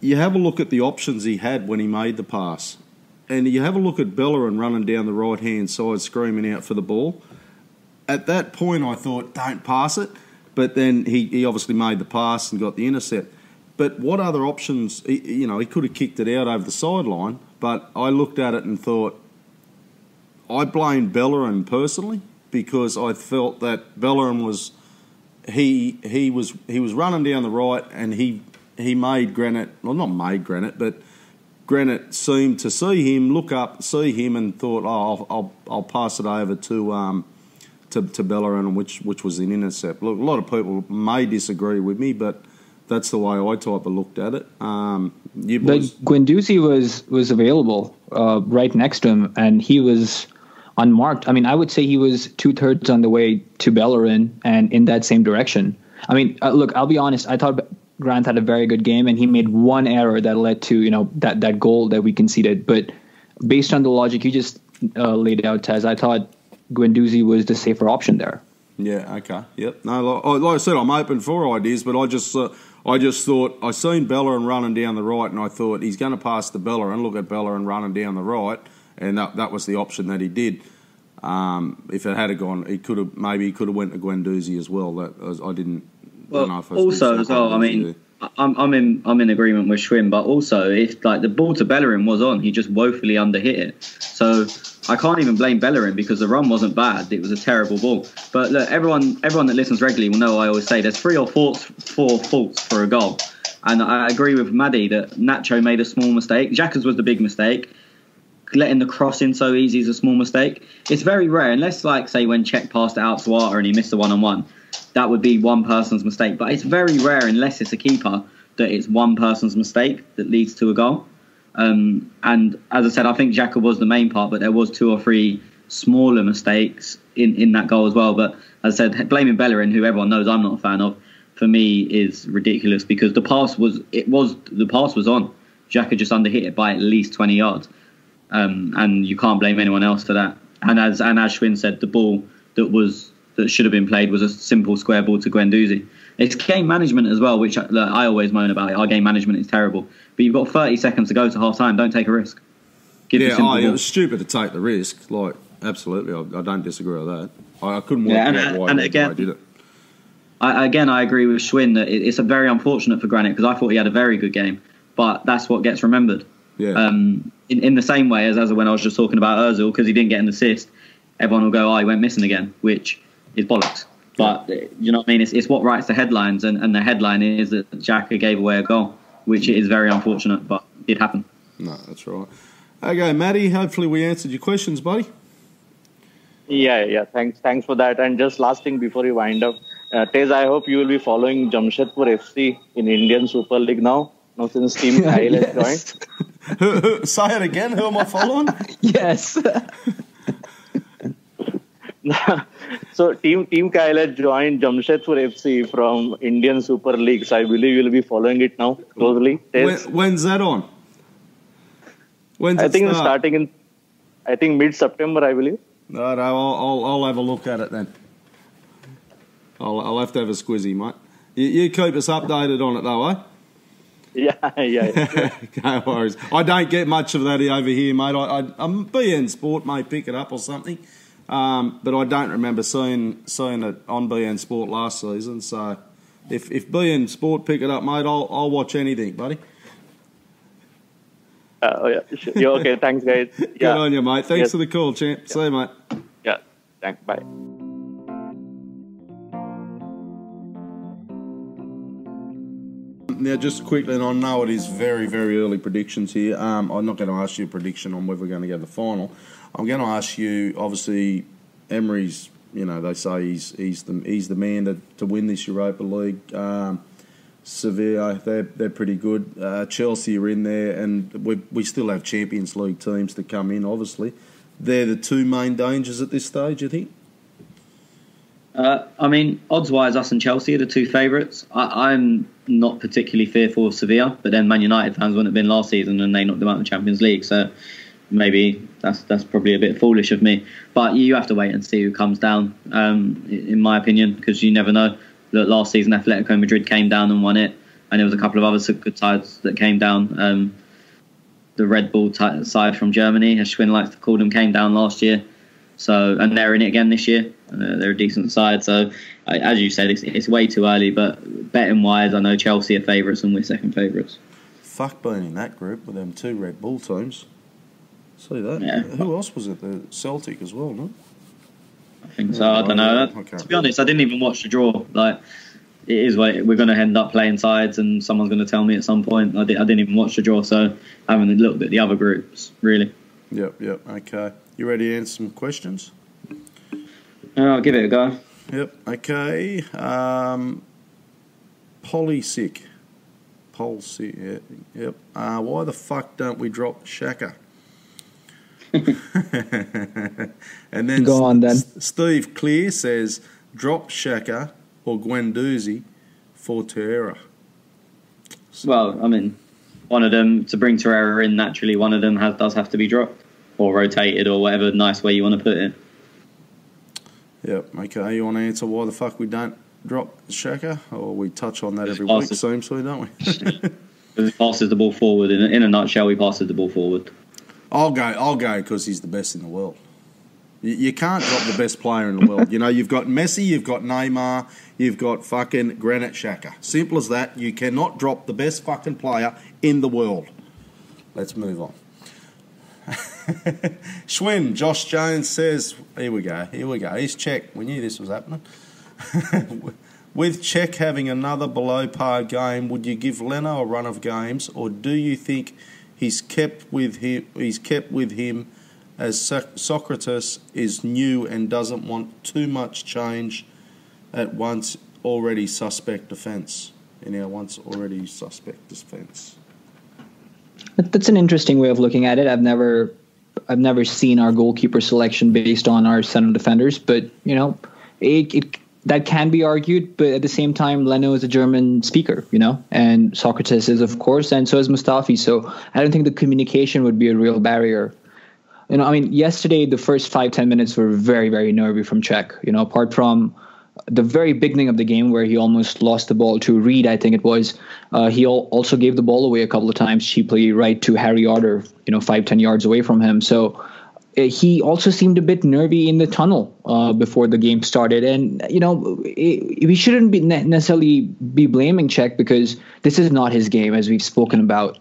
you have a look at the options he had when he made the pass, and you have a look at Bellerin running down the right-hand side, screaming out for the ball. At that point, I thought, don't pass it. But then he obviously made the pass and got the intercept. But what other options? He could have kicked it out over the sideline. But I looked at it and thought, I blamed Bellerin personally because I felt that Bellerin was he was running down the right and he made Granit, well, not made Granit, but Granit seemed to see him, look up, see him, and thought, I'll pass it over to Bellerin, which was an intercept. Look, a lot of people may disagree with me, but that's the way I type of looked at it. But Guendouzi was available right next to him, and he was unmarked. I mean, I would say he was 2/3 on the way to Bellerin and in that same direction. I mean, look, I'll be honest. I thought Grant had a very good game, and he made one error that led to that goal that we conceded. But based on the logic you just laid out, Taz, I thought Guendouzi was the safer option there. Yeah. Okay. Yep. No, like I said, I'm open for ideas, but I just thought I seen Bellerin running down the right, and I thought he's going to pass to Bellerin. Look at Bellerin running down the right, and that was the option that he did. If it had gone, he could have went to Guendouzi as well. I didn't. Well, I don't know if also as well. I mean, I'm in agreement with Schwinn, but also if like the ball to Bellerin was on, he just woefully underhit it. So I can't even blame Bellerin because the run wasn't bad. It was a terrible ball. But look, everyone that listens regularly will know I always say there's 3 or 4 faults for a goal. And I agree with Maddie that Nacho made a small mistake. Xhaka's was the big mistake. Letting the cross in so easy is a small mistake. It's very rare, unless like say when Cech passed it out to Arter and he missed the 1-on-1. That would be one person's mistake. But it's very rare, unless it's a keeper, that it's one person's mistake that leads to a goal. And as I said, I think Xhaka was the main part, but there was 2 or 3 smaller mistakes in that goal as well. But as I said, blaming Bellerin, who everyone knows I'm not a fan of, for me is ridiculous because the pass was on. Xhaka just underhit it by at least 20 yards. And you can't blame anyone else for that. And as Schwinn said, the ball that was that should have been played was a simple square ball to Guendouzi. It's game management as well, which I always moan about. Our game management is terrible. But you've got 30 seconds to go to half time. Don't take a risk. It was stupid to take the risk. Like, absolutely, I don't disagree with that. I couldn't work out why they did it. I agree with Schwinn that it's a very unfortunate for Granit, because I thought he had a very good game, but that's what gets remembered. Yeah. In the same way as when I was just talking about Ozil, because he didn't get an assist, everyone will go, he went missing again, which is bollocks. But you know what I mean? It's what writes the headlines, and the headline is that Xhaka gave away a goal, which is very unfortunate, but it happened. No, that's right. Okay, Matty, hopefully we answered your questions, buddy. Yeah. Thanks for that. And just last thing before we wind up, Tez, I hope you will be following Jamshedpur FC in Indian Super League now since Team Kyle has joined. Say it again. Who am I following? Yes. So Team Kyle has joined Jamshedpur FC from Indian Super League. So I believe you will be following it now closely. When's that on? I think it's starting in mid-September, I believe. No, I'll have a look at it then. I'll have to have a squizzy, mate. You keep us updated on it though, eh? Yeah. No worries. I don't get much of that over here, mate. I'm BN Sport may pick it up or something, but I don't remember seeing it on BN Sport last season. So if BN Sport pick it up, mate, I'll watch anything, buddy. Yeah, okay, thanks, guys. Good on you, mate. Thanks for the call, champ. Yeah. See you, mate. Yeah, thanks. Bye. Now, just quickly, and I know it is very, very early predictions here. I'm not going to ask you a prediction on whether we're going to go to the final. I'm going to ask you, obviously, Emery's, they say he's the man to win this Europa League. Sevilla, they're pretty good. Chelsea are in there, and we still have Champions League teams to come in, obviously. They're the two main dangers at this stage, you think? Odds-wise, us and Chelsea are the two favourites. I'm not particularly fearful of Sevilla, but then Man United fans wouldn't have been last season and they knocked them out of the Champions League, so maybe that's probably a bit foolish of me. But you have to wait and see who comes down, in my opinion, because you never know. Look, last season Atletico Madrid came down and won it, and there was a couple of other good sides that came down. The Red Bull side from Germany, as Schwinn likes to call them, came down last year. So, and they're in it again this year. They're a decent side. So, as you said, it's way too early. But betting wise, I know Chelsea are favourites and we're second favourites. Fuck being in that group with them two Red Bull teams. See that? Yeah. Who else was it? The Celtic as well, no? I think so. I don't know. To be honest, I didn't even watch the draw. Like, it is what we're going to end up playing sides, and someone's going to tell me at some point. I didn't even watch the draw, so I haven't looked at the other groups really. Yep. Okay. You ready to answer some questions? I'll give it a go. Yep. Okay. Polisick. Yep. Why the fuck don't we drop Xhaka? And then go on then. Steve Clear says drop Xhaka or Guendouzi for Torreira. Well, one of them, to bring Torreira in naturally, one of them does have to be dropped or rotated or whatever nice way you want to put it. Yep. Okay. You want to answer why the fuck we don't drop Xhaka, or we touch on that every week, seems to, don't we? Because he passes the ball forward. In a nutshell, he passes the ball forward. I'll go because he's the best in the world. You can't drop the best player in the world. You've got Messi, you've got Neymar, you've got fucking Granit Xhaka. Simple as that. You cannot drop the best fucking player in the world. Let's move on. Schwinn, Josh Jones says, here we go. Here's Czech. We knew this was happening. With Czech having another below par game, would you give Leno a run of games, or do you think he's kept with him as Socrates is new and doesn't want too much change at once already suspect defence? That's an interesting way of looking at it. I've never seen our goalkeeper selection based on our center defenders, but that can be argued. But at the same time, Leno is a German speaker, and Socrates is, of course, and so is Mustafi. So I don't think the communication would be a real barrier. I mean, yesterday the first 5-10 minutes were very, very nervy from Czech. Apart from the very beginning of the game where he almost lost the ball to Reed, I think it was. He also gave the ball away a couple of times cheaply, right to Harry Arter, 5-10 yards away from him. So he also seemed a bit nervy in the tunnel before the game started. And, we shouldn't necessarily be blaming Czech because this is not his game, as we've spoken about.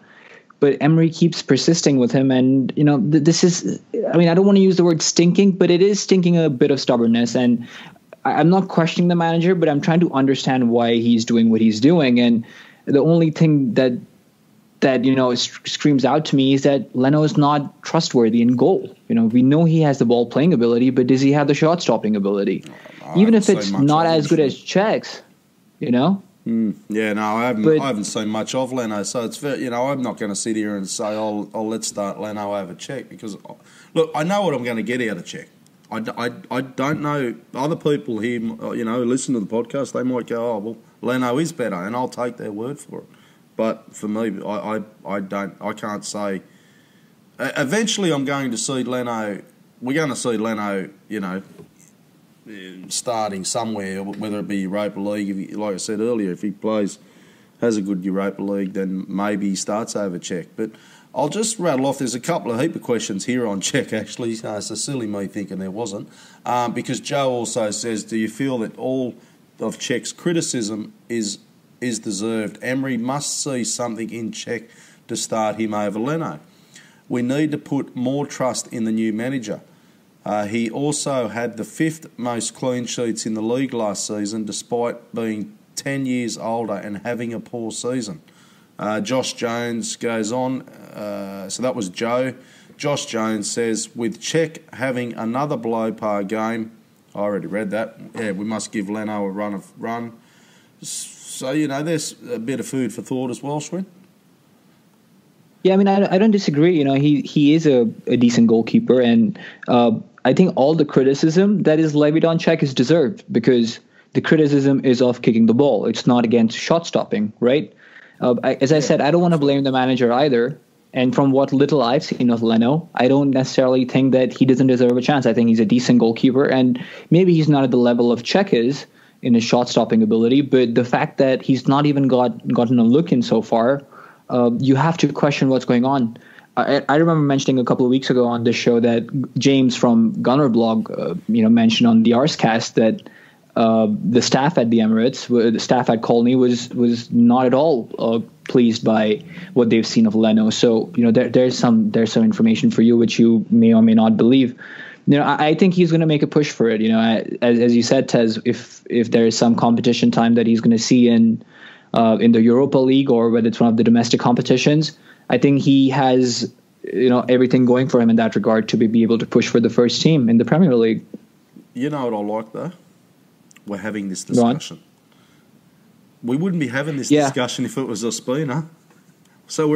But Emery keeps persisting with him. And, this is, I mean, I don't want to use the word stinking, but it is stinking a bit of stubbornness. And I'm not questioning the manager, but I'm trying to understand why he's doing what he's doing. And the only thing that screams out to me is that Leno is not trustworthy in goal. We know he has the ball playing ability, but does he have the shot stopping ability? Even if it's not as good as Czech's, Yeah, no, I haven't seen much of Leno, so it's very, I'm not going to sit here and say, oh, let's start Leno over Czech because, look, I know what I'm going to get out of Czech. I don't know other people here, listen to the podcast. They might go, oh well, Leno is better, and I'll take their word for it. But for me, I can't say. Eventually, I'm going to see Leno. We're going to see Leno, starting somewhere, whether it be Europa League. Like I said earlier, if he has a good Europa League, then maybe he starts over Czech. But I'll just rattle off. There's a couple of heap of questions here on Czech, actually. So silly me thinking there wasn't. Because Joe also says, do you feel that all of Czech's criticism is deserved? Emery must see something in Czech to start him over Leno. We need to put more trust in the new manager. He also had the 5th most clean sheets in the league last season, despite being 10 years older and having a poor season. Josh Jones goes on. So that was Joe. Josh Jones says, with Czech having another blow-par game, I already read that. Yeah, we must give Leno a run. So, there's a bit of food for thought as well, Schwinn. Yeah, I mean, I don't disagree. He is a decent goalkeeper, and I think all the criticism that is levied on Czech is deserved because the criticism is of kicking the ball. It's not against shot stopping, right? As I said, I don't want to blame the manager either. And from what little I've seen of Leno, I don't necessarily think that he doesn't deserve a chance. I think he's a decent goalkeeper, and maybe he's not at the level of Czech is in his shot-stopping ability, but the fact that he's not even gotten a look in so far, you have to question what's going on. I remember mentioning a couple of weeks ago on this show that James from Gunner Blog, mentioned on the Arscast that the staff at the Emirates, the staff at Colney was not at all pleased by what they've seen of Leno. So there's some information for you which you may or may not believe. I think he's going to make a push for it. As you said, Tez, if there is some competition time that he's going to see in the Europa League or whether it's one of the domestic competitions, I think he has everything going for him in that regard to be able to push for the first team in the Premier League. You know what I like though? We're having this discussion. We wouldn't be having this discussion if it was a spooner. So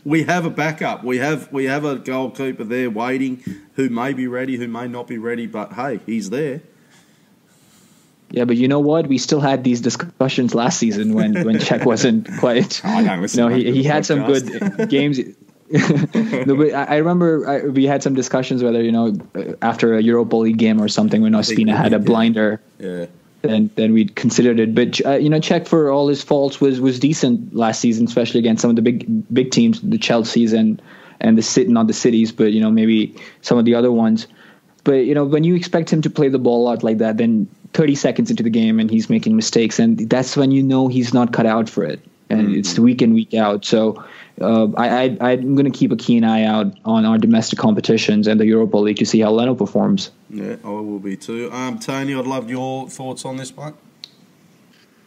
we have a backup. We have a goalkeeper there waiting who may be ready, who may not be ready, but hey, he's there. Yeah, but you know what? We still had these discussions last season when Czech wasn't quite. I don't listen. He had some good games. No, but I remember we had some discussions whether after a Europa League game or something when Ospina had a blinder. Yeah. Then we'd considered it. But Czech, for all his faults, was decent last season, especially against some of the big teams, the Chelseas and not the cities, but maybe some of the other ones. But when you expect him to play the ball out like that, then 30 seconds into the game and he's making mistakes, and that's when he's not cut out for it. And it's week in, week out. So I'm going to keep a keen eye out on our domestic competitions and the Europa League to see how Leno performs. Yeah, I will be too. Tony, I'd love your thoughts on this one.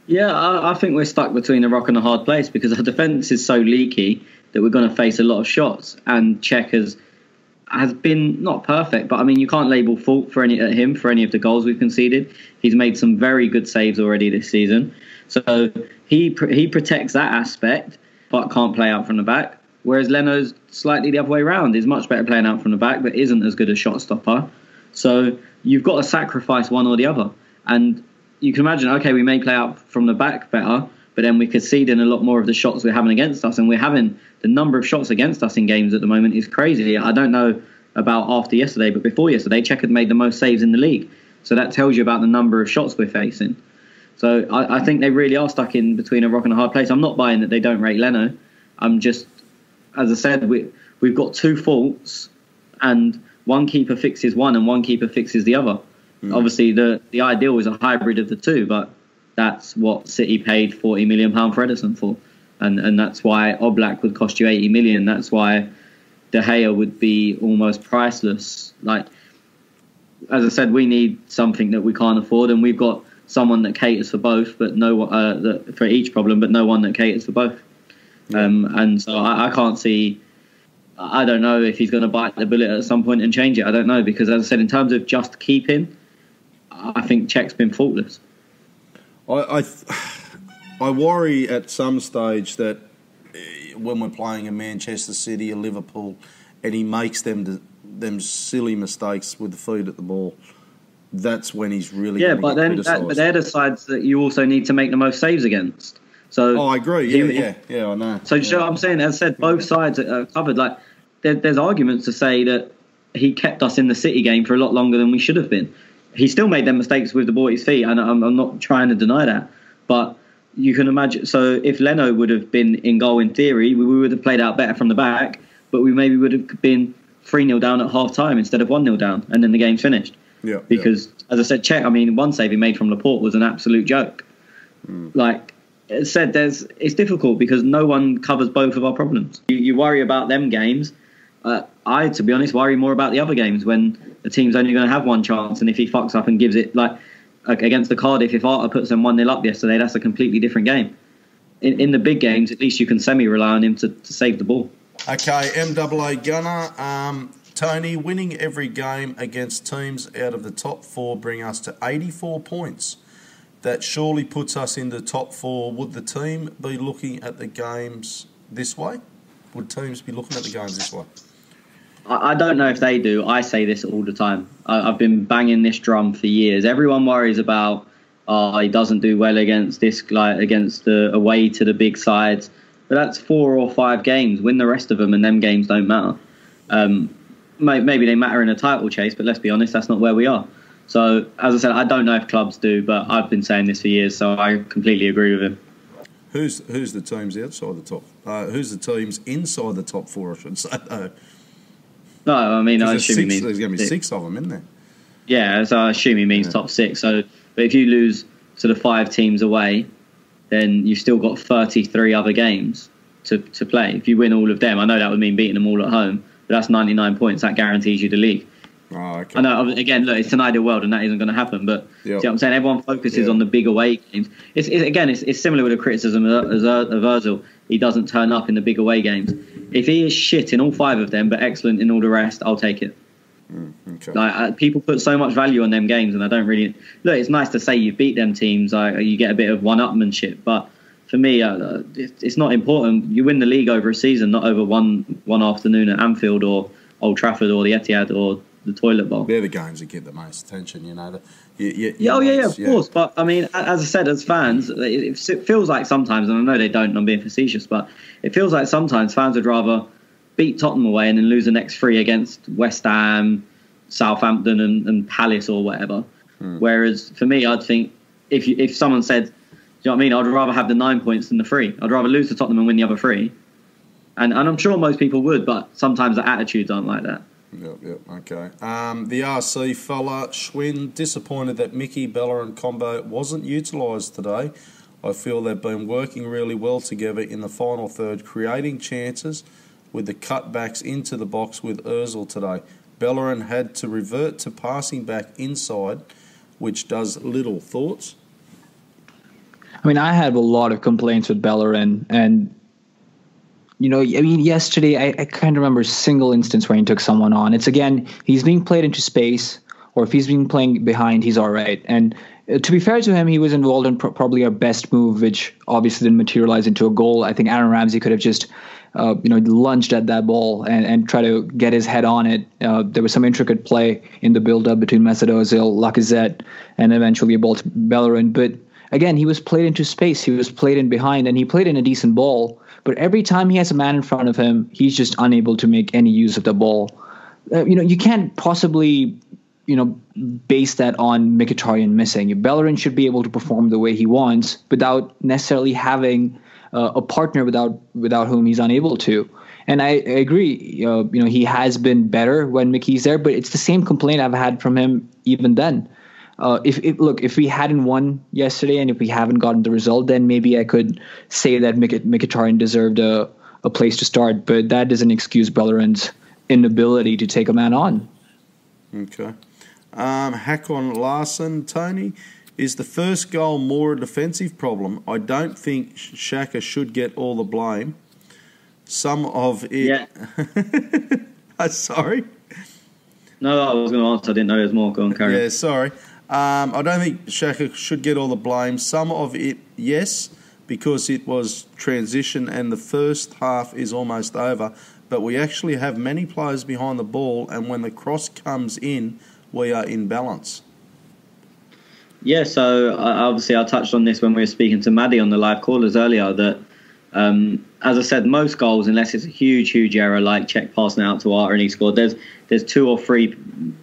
Yeah, I think we're stuck between a rock and a hard place because our defence is so leaky that we're going to face a lot of shots. And Czech has been not perfect, but I mean, you can't label fault for any of the goals we've conceded. He's made some very good saves already this season. So he protects that aspect, but can't play out from the back. Whereas Leno's slightly the other way around. He's much better playing out from the back, but isn't as good a shot stopper. So you've got to sacrifice one or the other. And you can imagine, okay, we may play out from the back better, but then we concede in a lot more of the shots we're having against us. And we're having the number of shots against us in games at the moment is crazy. I don't know about after yesterday, but before yesterday, Czech had made the most saves in the league. So that tells you about the number of shots we're facing. So I think they really are stuck in between a rock and a hard place. I'm not buying that they don't rate Leno. I'm just, as I said, we've got two faults, and one keeper fixes one and one keeper fixes the other. Obviously, the ideal is a hybrid of the two, but that's what City paid £40 million for Ederson for. And that's why Oblak would cost you 80 million. That's why De Gea would be almost priceless. Like, as I said, we need something that we can't afford, and we've got someone that caters for both, but for each problem, but no one that caters for both. And so I can't see. I don't know if he's going to bite the bullet at some point and change it. I don't know, because as I said, in terms of just keeping, I think Czech's been faultless. I worry at some stage that when we're playing a Manchester City, a Liverpool, and he makes them silly mistakes with the feet at the ball, that's when he's really but they're the sides that you also need to make the most saves against. So I agree. Yeah, I know. So you know what I'm saying? As I said, both sides are covered. Like there's arguments to say that he kept us in the City game for a lot longer than we should have been. He still made them mistakes with the ball at his feet, and I'm not trying to deny that. But you can imagine. So if Leno would have been in goal in theory, we would have played out better from the back, but we maybe would have been 3-0 down at half time instead of 1-0 down, and then the game's finished. Yeah. Because as I said, Czech, one save he made from Laporte was an absolute joke. Like I said, it's difficult because no one covers both of our problems. You worry about them games. I, to be honest, worry more about the other games when the team's only going to have one chance, and if he fucks up and gives it, like against the Cardiff, if Arta puts them 1-0 up yesterday, that's a completely different game. In the big games, at least you can semi-rely on him to save the ball. Okay, MAA Gunner. Tony, winning every game against teams out of the top four bring us to 84 points. That surely puts us in the top four. Would the team be looking at the games this way? Would teams be looking at the games this way? I don't know if they do. I say this all the time. I've been banging this drum for years. Everyone worries about, he doesn't do well against this, like against the away to the big sides. But that's 4 or 5 games. Win the rest of them, and them games don't matter. Maybe they matter in a title chase, but let's be honest, that's not where we are. So, as I said, I don't know if clubs do, but I've been saying this for years, so I completely agree with him. Who's the teams outside the top? Who's the teams inside the top four, I should say, though? No, I mean, I assume he means... There's going to be 6 of them, isn't there? Yeah, so I assume he means top 6. So, but if you lose sort of 5 teams away, then you've still got 33 other games to play. If you win all of them, I know that would mean beating them all at home, but that's 99 points. That guarantees you the league. Oh, okay. I know, again, look, it's an ideal world and that isn't going to happen, but see what I'm saying? Everyone focuses on the big away games. It's similar with the criticism of Ozil. He doesn't turn up in the big away games. If he is shit in all 5 of them, but excellent in all the rest, I'll take it. Okay. Like people put so much value on them games, and I don't really... Look, it's nice to say you beat them teams, you get a bit of one-upmanship, but for me, it's not important. You win the league over a season, not over one afternoon at Anfield or Old Trafford or the Etihad or the toilet bowl. They're the games that get the most attention, you know. Of course. But I mean, as I said, as fans, it feels like sometimes, and I know they don't, and I'm being facetious, but it feels like sometimes fans would rather beat Tottenham away and then lose the next 3 against West Ham, Southampton, and Palace or whatever. Whereas for me, I'd think if someone said, do you know what I mean? I'd rather have the 9 points than the 3. I'd rather lose to Tottenham and win the other 3. And I'm sure most people would, but sometimes the attitudes aren't like that. Yep, okay. The RC fella, Schwinn, disappointed that Mickey, Bellerin combo wasn't utilised today. I feel they've been working really well together in the final third, creating chances with the cutbacks into the box with Ozil today. Bellerin had to revert to passing back inside, which does little. Thoughts? I mean, I have a lot of complaints with Bellerin, and you know, I mean, yesterday I can't remember a single instance where he took someone on. It's again, he's being played into space, or if he's been playing behind, he's all right. And to be fair to him, he was involved in probably our best move, which obviously didn't materialize into a goal. I think Aaron Ramsey could have just, lunged at that ball and try to get his head on it. There was some intricate play in the build-up between Mesut Ozil, Lacazette, and eventually a ball to Bellerin. But again, he was played into space. He was played in behind, and he played in a decent ball. But every time he has a man in front of him, he's just unable to make any use of the ball. you can't possibly, base that on Mkhitaryan missing. Bellerin should be able to perform the way he wants without necessarily having a partner without whom he's unable to. And I agree, he has been better when Mickey's there, but it's the same complaint I've had from him even then. If we hadn't won yesterday and if we haven't gotten the result, then maybe I could say that Mkhitaryan deserved a place to start, but that doesn't excuse Bellerin's inability to take a man on. Okay. Hakon Larsson, Tony, is the first goal more a defensive problem? I don't think Xhaka should get all the blame. Some of it... Yeah. Sorry? No, I was going to answer. I didn't know there was more. Go on, carry on. Yeah, sorry. I don't think Xhaka should get all the blame. Some of it, yes, because it was transition and the first half is almost over. But we actually have many players behind the ball, and when the cross comes in, we are in balance. Yeah, so obviously I touched on this when we were speaking to Maddie on the live callers earlier, that as I said, most goals, unless it's a huge error like Czech passing out to Arter and he scored, there's 2 or 3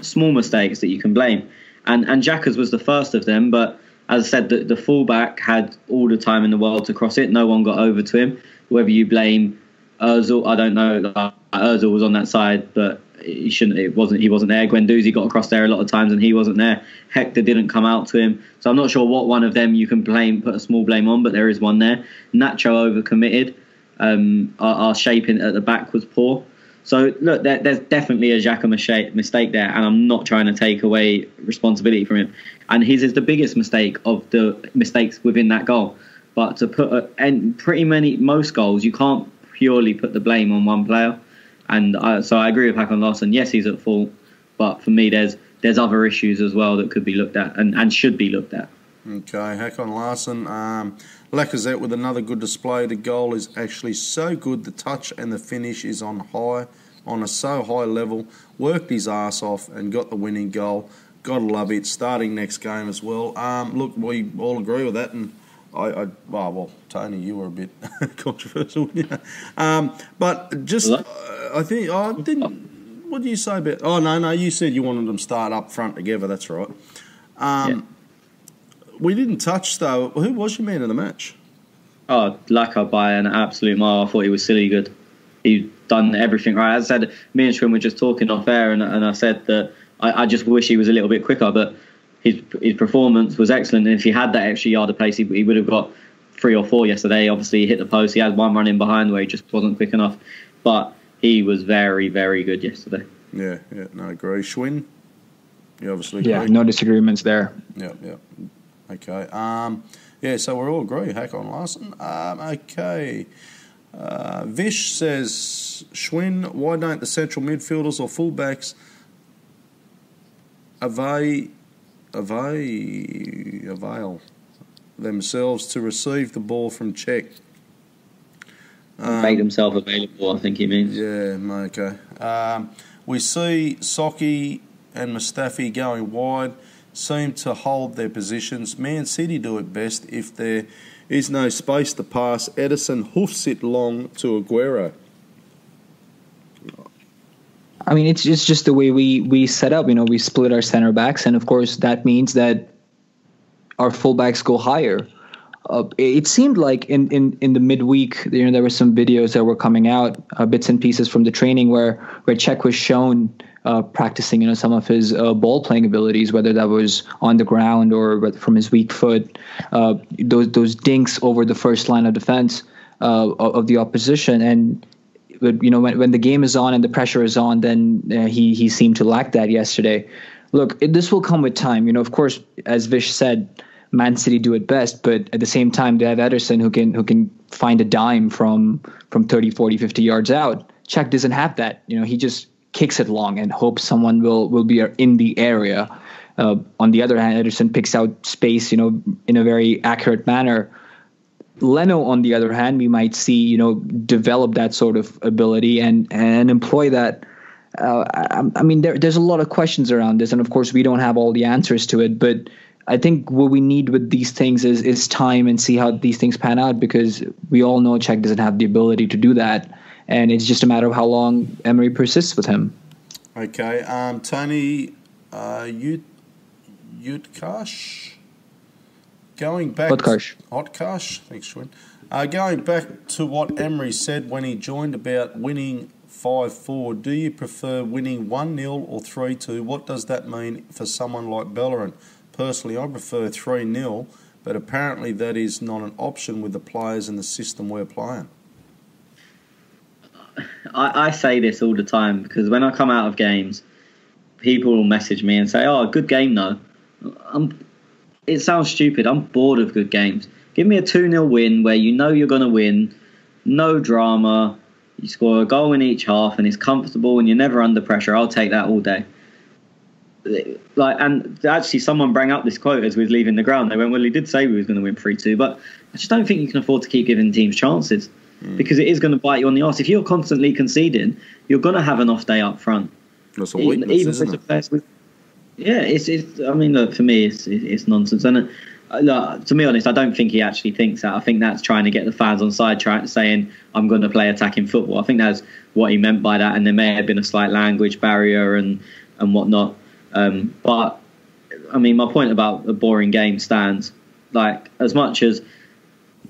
small mistakes that you can blame. And Xhaka's was the first of them, but as I said, the fullback had all the time in the world to cross it. No one got over to him. Whether you blame Ozil, I don't know. Ozil was on that side, but he wasn't there. Guendouzi got across there a lot of times and he wasn't there. Hector didn't come out to him. So I'm not sure what one of them you can put a small blame on, but there is one there. Nacho overcommitted. Our shaping at the back was poor. So look, there's definitely a Xhaka mistake there, and I'm not trying to take away responsibility from him. And his is the biggest mistake of the mistakes within that goal. But to put most goals, you can't purely put the blame on one player. And so I agree with Hakon Larsson. Yes, he's at fault, but for me, there's other issues as well that could be looked at and should be looked at. Okay, Hakon Larsson. Lacazette with another good display. The goal is actually so good. The touch and the finish is on a so high level. Worked his ass off and got the winning goal. Gotta love it. Starting next game as well. Look, we all agree with that, and well, Tony, you were a bit controversial, but just I think I didn't. What did you say about? Oh no, you said you wanted them start up front together. That's right. We didn't touch though. Who was your man of the match? Oh, Laka by an absolute mile. I thought he was silly good. He's done everything right. As I said, me and Shwin were just talking off air, and I said that I just wish he was a little bit quicker, but his performance was excellent. And if he had that extra yard of pace, he would have got 3 or 4 yesterday. Obviously, he hit the post. He had one run in behind where he just wasn't quick enough. But he was very, very good yesterday. Yeah, no, agree. Shwin, you obviously agree. Yeah, no disagreements there. Yeah. Okay. So we're all agree. Hakon Larsson. Okay. Vish says, Shwin, why don't the central midfielders or fullbacks avail themselves to receive the ball from Czech? Make themselves available, I think he means. Yeah, okay. We see Sockie and Mustafi going wide, seem to hold their positions. Man City do it best if there is no space to pass. Edison hoofs it long to Aguero. I mean, it's just the way we set up. We split our center backs, and of course that means that our fullbacks go higher. It seemed like in the midweek, there were some videos that were coming out, bits and pieces from the training where Czech was shown practicing, some of his ball playing abilities, whether that was on the ground or from his weak foot, those dinks over the first line of defense of the opposition. And when the game is on and the pressure is on, then he seemed to lack that yesterday. Look, this will come with time. Of course, as Vish said, Man City do it best, but at the same time, they have Ederson who can find a dime from 30, 40, 50 yards out. Czech doesn't have that. He just kicks it long and hopes someone will be in the area. On the other hand, Ederson picks out space, in a very accurate manner. Leno, on the other hand, we might see, develop that sort of ability and employ that. I mean, there's a lot of questions around this, and of course, we don't have all the answers to it, but I think what we need with these things is time and see how these things pan out, because we all know Czech doesn't have the ability to do that, and it's just a matter of how long Emery persists with him. Okay. Tony Utkash. Going back... Hotkash. Thanks, Schwinn. Going back to what Emery said when he joined about winning 5-4, do you prefer winning 1-0 or 3-2? What does that mean for someone like Bellerin? Personally, I prefer 3-0, but apparently that is not an option with the players and the system we're playing. I say this all the time because when I come out of games, people will message me and say, "Oh, good game though." It sounds stupid. I'm bored of good games. Give me a 2-0 win where you know you're going to win, no drama, you score a goal in each half and it's comfortable and you're never under pressure. I'll take that all day. And actually someone brought up this quote as we was leaving the ground. They went, well, he did say we was going to win 3-2, but I just don't think you can afford to keep giving teams chances because it is going to bite you on the arse. If you're constantly conceding, you're going to have an off day up front. That's a weakness, isn't it? I mean, look, for me, it's nonsense. And look, to be honest, I don't think he actually thinks that. I think that's trying to get the fans on side, saying, I'm going to play attacking football. I think that's what he meant by that. And there may have been a slight language barrier and whatnot. But, I mean, my point about a boring game stands. Like, as much as,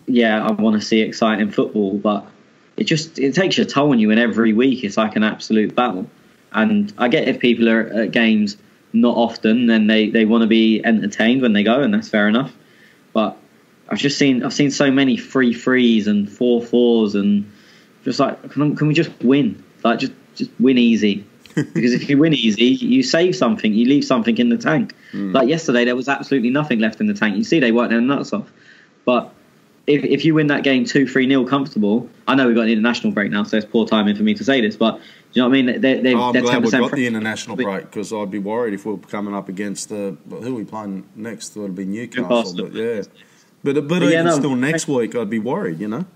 I want to see exciting football, but it takes a toll on you, and every week it's like an absolute battle. And I get if people are at games not often, then they want to be entertained when they go, and that's fair enough. But I've seen so many 3-3s and 4-4s, and just like, can we just win? Like, just win easy. Because if you win easy, you save something, you leave something in the tank. Like yesterday, there was absolutely nothing left in the tank. You see, they worked their nuts off. But if you win that game 2-3-0 comfortable, I know we've got an international break now, so it's poor timing for me to say this, but do you know what I mean? I'm glad we've got the international break, because I'd be worried if we were coming up against who are we playing next? It would be Newcastle. But still next week, I'd be worried, you know?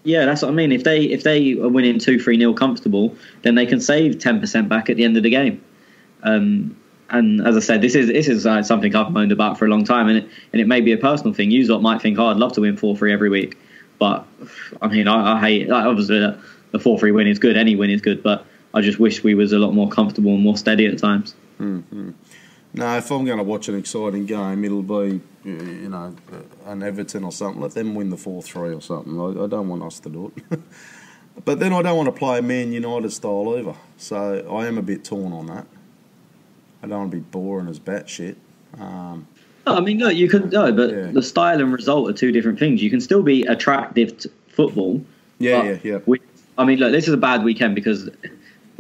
Yeah, that's what I mean. If they are winning 2-3-0 comfortable, then they can save 10% back at the end of the game. And as I said, this is something I've moaned about for a long time, and it may be a personal thing. You lot might think, I'd love to win 4-3 every week, but I mean, I hate, obviously the 4-3 win is good, any win is good, but I just wish we was a lot more comfortable and more steady at times. Mm-hmm. No, if I'm going to watch an exciting game, it'll be, an Everton or something. Let them win the 4-3 or something. I don't want us to do it. But then I don't want to play Man United style either. So I am a bit torn on that. I don't want to be boring as batshit. I mean, no, you can but the style and result are two different things. You can still be attractive to football. Yeah. I mean, look, this is a bad weekend because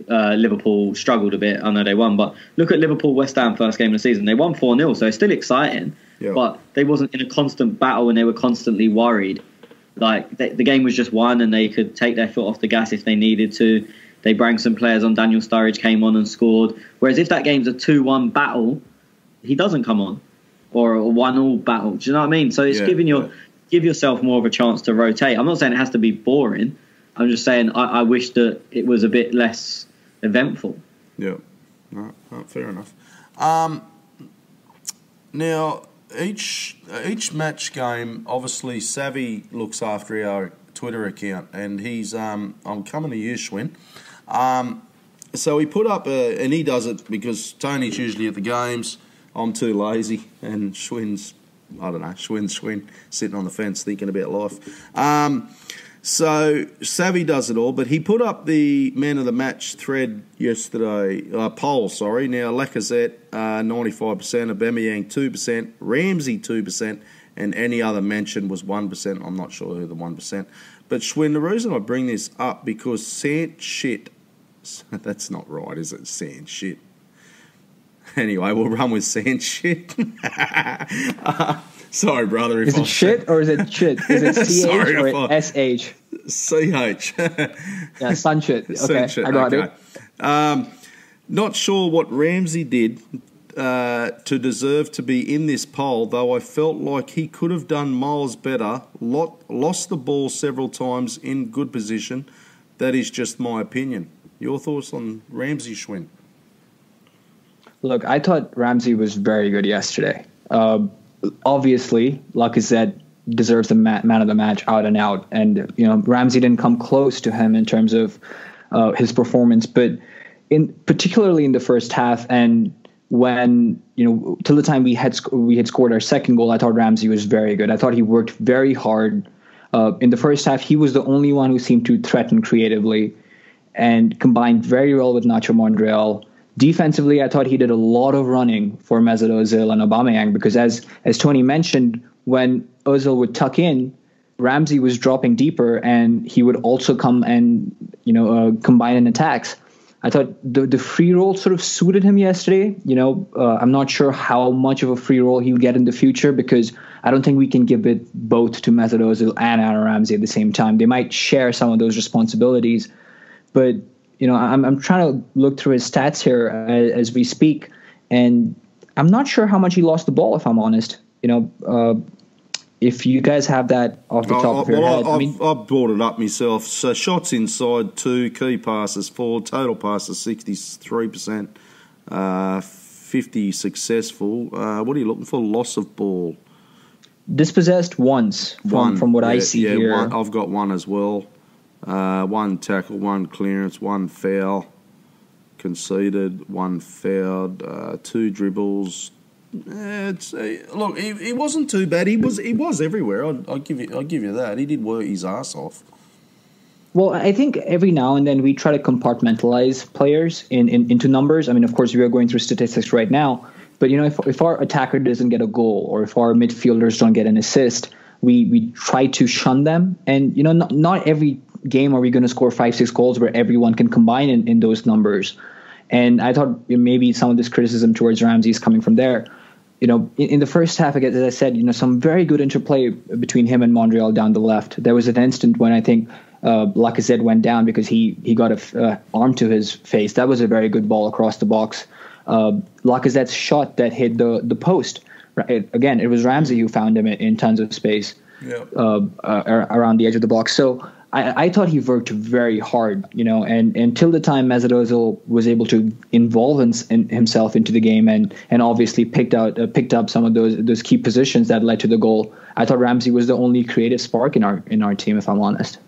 Liverpool struggled a bit. I know they won, but look at Liverpool-West Ham first game of the season. They won 4-0, so it's still exciting. Yeah. But they wasn't in a constant battle and they were constantly worried. Like, the game was just won and they could take their foot off the gas if they needed to. They brought some players on. Daniel Sturridge came on and scored. Whereas if that game's a 2-1 battle, he doesn't come on. Or a 1-1 battle. Do you know what I mean? So it's give yourself more of a chance to rotate. I'm not saying it has to be boring. I'm just saying I wish that it was a bit less eventful. Yeah. No, fair enough. Now, each match game, obviously, Savvy looks after our Twitter account, and he's I'm coming to you, Schwinn. So he put up and he does it because Tony's usually at the games. I'm too lazy, and Schwinn's sitting on the fence thinking about life. So Savvy does it all, but he put up the man of the match thread yesterday, poll, sorry. Now, Lacazette, 95%, Aubameyang, 2%, Ramsey, 2%, and any other mention was 1%. I'm not sure who the 1%. But Schwinn, the reason I bring this up, because Sand-shit, that's not right, is it? Sand-shit. Anyway, we'll run with Sand-shit. Sorry, brother. Is it shit or is it shit? Is it CH or SH? CH. Yeah, sun shit. Okay, I got it. Not sure what Ramsey did to deserve to be in this poll, though I felt like he could have done miles better. Lost the ball several times in good position. That is just my opinion. Your thoughts on Ramsey, Schwinn? Look, I thought Ramsey was very good yesterday. Obviously, Lacazette deserves the man of the match out and out. And, Ramsey didn't come close to him in terms of his performance. But, particularly in the first half, and when, till the time we had scored our second goal, I thought Ramsey was very good. I thought he worked very hard. In the first half, he was the only one who seemed to threaten creatively and combined very well with Nacho Monreal. Defensively, I thought he did a lot of running for Mesut Ozil and Aubameyang, because as Tony mentioned, when Ozil would tuck in, Ramsey was dropping deeper, and he would also come and combine in attacks. I thought the free role sort of suited him yesterday. I'm not sure how much of a free role he'll get in the future, because I don't think we can give it both to Mesut Ozil and Aaron Ramsey at the same time. They might share some of those responsibilities, but I'm trying to look through his stats here as we speak, and I'm not sure how much he lost the ball, if I'm honest. If you guys have that off the top of your head. I've brought it up myself. So shots inside 2, key passes 4, total passes 63%, 50 successful. What are you looking for? Loss of ball. Dispossessed once from what I see here. I've got one as well. 1 tackle, 1 clearance, 1 foul conceded, 1 fouled, 2 dribbles. Look, he wasn't too bad. He was everywhere. I'll give you that. He did work his ass off. Well, I think every now and then we try to compartmentalize players into numbers. I mean, of course, we are going through statistics right now. But if our attacker doesn't get a goal, or if our midfielders don't get an assist, we try to shun them. And not every game are we going to score 5-6 goals where everyone can combine in those numbers. And I thought maybe some of this criticism towards Ramsey is coming from there. In the first half, again, as I said, some very good interplay between him and Monreal down the left. There was an instant when I think Lacazette went down because he got a arm to his face. That was a very good ball across the box. Lacazette's shot that hit the post. Right? Again, it was Ramsey who found him in tons of space around the edge of the box. So I thought he worked very hard, and until the time Mesut Ozil was able to involve himself into the game and obviously picked up some of those key positions that led to the goal. I thought Ramsey was the only creative spark in our team, if I'm honest.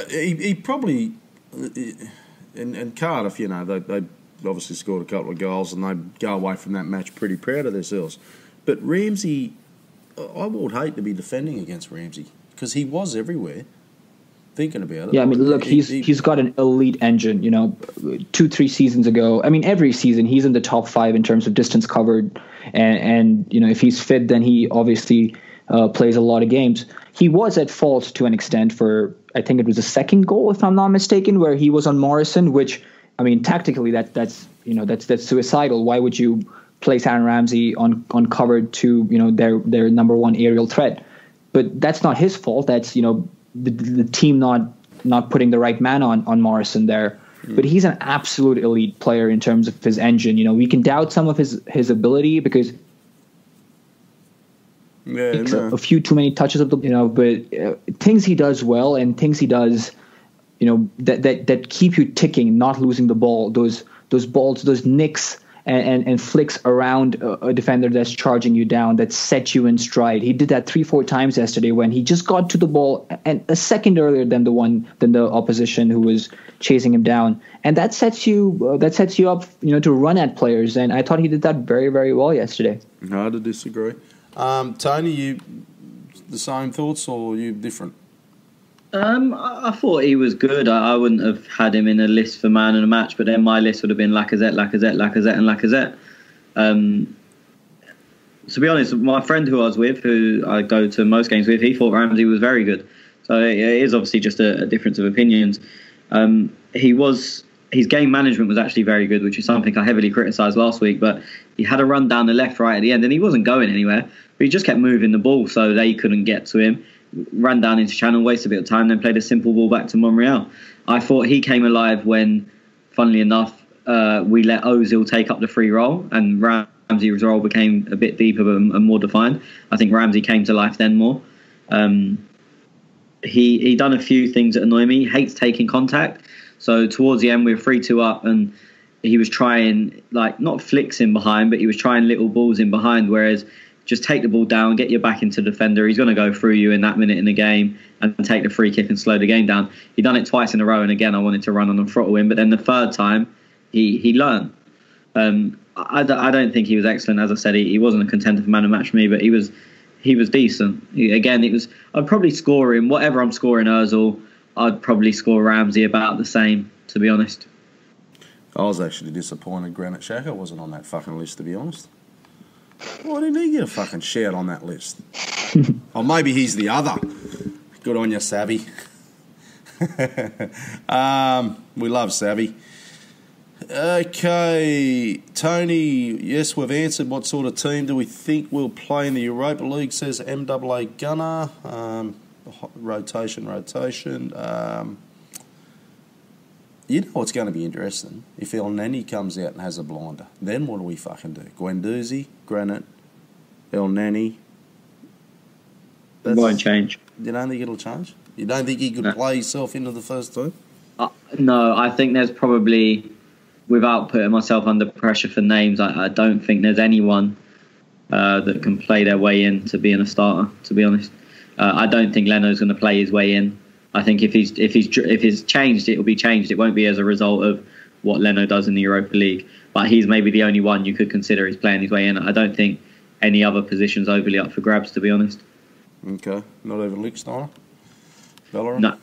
He probably in Cardiff, they obviously scored a couple of goals and they go away from that match pretty proud of themselves. But Ramsey, I would hate to be defending against Ramsey because he was everywhere. Thinking about it. Yeah, I mean, look, he's got an elite engine. 2-3 seasons ago, I mean, every season he's in the top 5 in terms of distance covered, and if he's fit, then he obviously plays a lot of games. He was at fault to an extent for, I think it was the second goal, if I'm not mistaken, where he was on Morrison, which, I mean, tactically that's suicidal. Why would you place Aaron Ramsey on covered to their number one aerial threat? But that's not his fault. That's the team not putting the right man on Morrison there. But he's an absolute elite player in terms of his engine. We can doubt some of his ability because a few too many touches of the but things he does well and things he does that keep you ticking, not losing the ball, those balls, those nicks and flicks around a defender that's charging you down, that set you in stride. He did that 3-4 times yesterday when he just got to the ball and a second earlier than the opposition who was chasing him down, and that sets you up to run at players. And I thought he did that very, very well yesterday. Hard to disagree. Tony, you the same thoughts or you different? I thought he was good. I wouldn't have had him in a list for man in a match, but then my list would have been Lacazette, and to be honest, my friend who I was with, who I go to most games with, he thought Ramsey was very good. So it is obviously just a difference of opinions. His game management was actually very good, which is something I heavily criticised last week, but he had a run down the left right at the end and he wasn't going anywhere, but he just kept moving the ball so they couldn't get to him. Ran down into channel, wasted a bit of time, then played a simple ball back to Monreal. I thought he came alive when, funnily enough, we let Ozil take up the free role and Ramsey's role became a bit deeper and more defined. I think Ramsey came to life then more. He done a few things that annoy me. He hates taking contact. So towards the end, we were 3-2 up and he was trying, not flicks in behind, but he was trying little balls in behind, whereas just take the ball down, get your back into the defender. He's going to go through you in that minute in the game and take the free kick and slow the game down. He done it twice in a row, and again, I wanted to run on and throttle him. But then the third time, he learned. I don't think he was excellent. As I said, he wasn't a contender for man of match for me, but he was decent. I'd probably score him whatever I'm scoring Ozil. I'd probably score Ramsey about the same, to be honest. I was actually disappointed Granit Xhaka wasn't on that fucking list, to be honest. Why didn't he get a fucking shout on that list? Or maybe he's the other. Good on you, Savvy. We love Savvy. Okay, Tony, yes, we've answered what sort of team do we think will play in the Europa League, says MAA Gunner. Rotation. You know what's going to be interesting? If El Neni comes out and has a blinder, then what do we fucking do? Guendouzi, Granit, El Neni. It won't change. You don't think it'll change? You don't think he could play himself into the first team? No, I think there's probably, without putting myself under pressure for names, I don't think there's anyone that can play their way in to being a starter, to be honest. I don't think Leno's going to play his way in. I think if he's changed, it will be changed. It won't be as a result of what Leno does in the Europa League. But he's maybe the only one you could consider is playing his way in. I don't think any other position's overly up for grabs, to be honest. Okay, not even Lichtsteiner? Bellerin? No,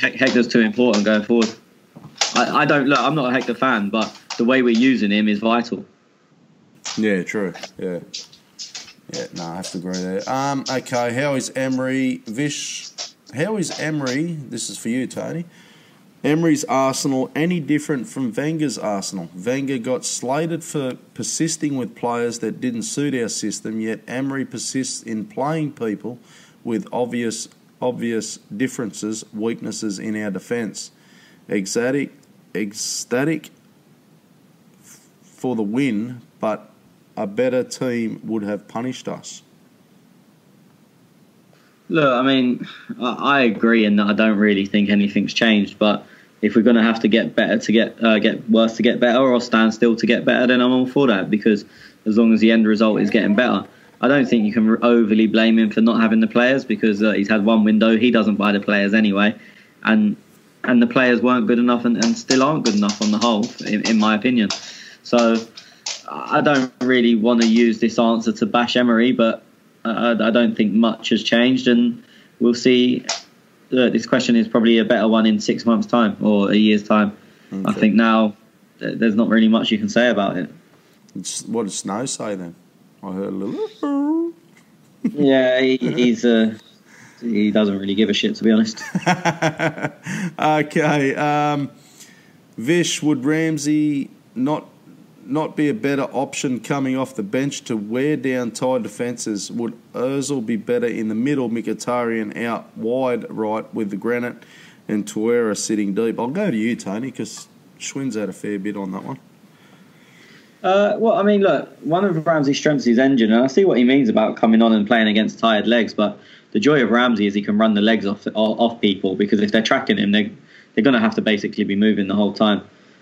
Hector's too important going forward. I don't look. I'm not a Hector fan, but the way we're using him is vital. Yeah, true. Yeah, no, I have to agree there. Okay, how is Emery? Vish, how is Emery? This is for you, Tony. Emery's Arsenal any different from Wenger's Arsenal? Wenger got slated for persisting with players that didn't suit our system, yet Emery persists in playing people with obvious differences, weaknesses in our defence. Ecstatic for the win, but a better team would have punished us. Look, I mean, I agree in that I don't really think anything's changed, but if we're going to have to get better to get worse to get better, or stand still to get better, then I'm all for that, because as long as the end result is getting better. I don't think you can overly blame him for not having the players, because he's had one window. He doesn't buy the players anyway, and the players weren't good enough and still aren't good enough on the whole, in my opinion. So I don't really want to use this answer to bash Emery, but I don't think much has changed, and we'll see. This question is probably a better one in 6 months' time or a year's time. Okay. I think now there's not really much you can say about it. What does Snow say then? I heard a little. Yeah, he doesn't really give a shit, to be honest. Okay, Vish, would Ramsey not be a better option coming off the bench to wear down tired defences? Would Ozil be better in the middle, Mkhitaryan out wide right with the Granit and Torreira sitting deep? I'll go to you, Tony, because Schwinn's had a fair bit on that one. Well, I mean, look, one of Ramsey's strengths is his engine, and I see what he means about coming on and playing against tired legs, but the joy of Ramsey is he can run the legs off people, because if they're tracking him, they're going to have to basically be moving the whole time.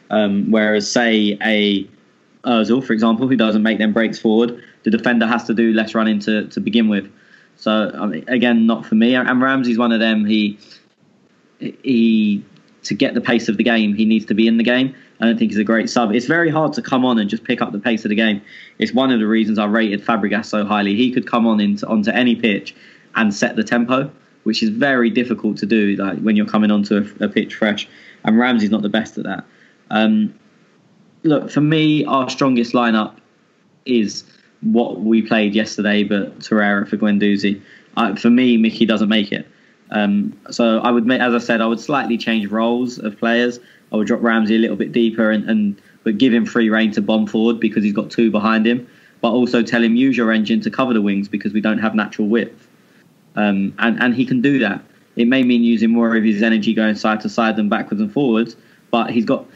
Whereas, say, a Ozil, for example, who doesn't make them breaks forward, the defender has to do less running to begin with. So, I mean, again, not for me. And Ramsey's one of them. He to get the pace of the game, he needs to be in the game. I don't think he's a great sub. It's very hard to come on and just pick up the pace of the game. It's one of the reasons I rated Fabregas so highly. He could come on onto any pitch and set the tempo, which is very difficult to do, like when you're coming onto a pitch fresh. And Ramsey's not the best at that. Look, for me, our strongest lineup is what we played yesterday, but Torreira for Guendouzi. For me, Mickey doesn't make it. So I would, as I said, I would slightly change roles of players. I would drop Ramsey a little bit deeper but give him free rein to bomb forward because he's got two behind him. But also tell him, use your engine to cover the wings because we don't have natural width. And he can do that. It may mean using more of his energy going side to side than backwards and forwards, but he's got,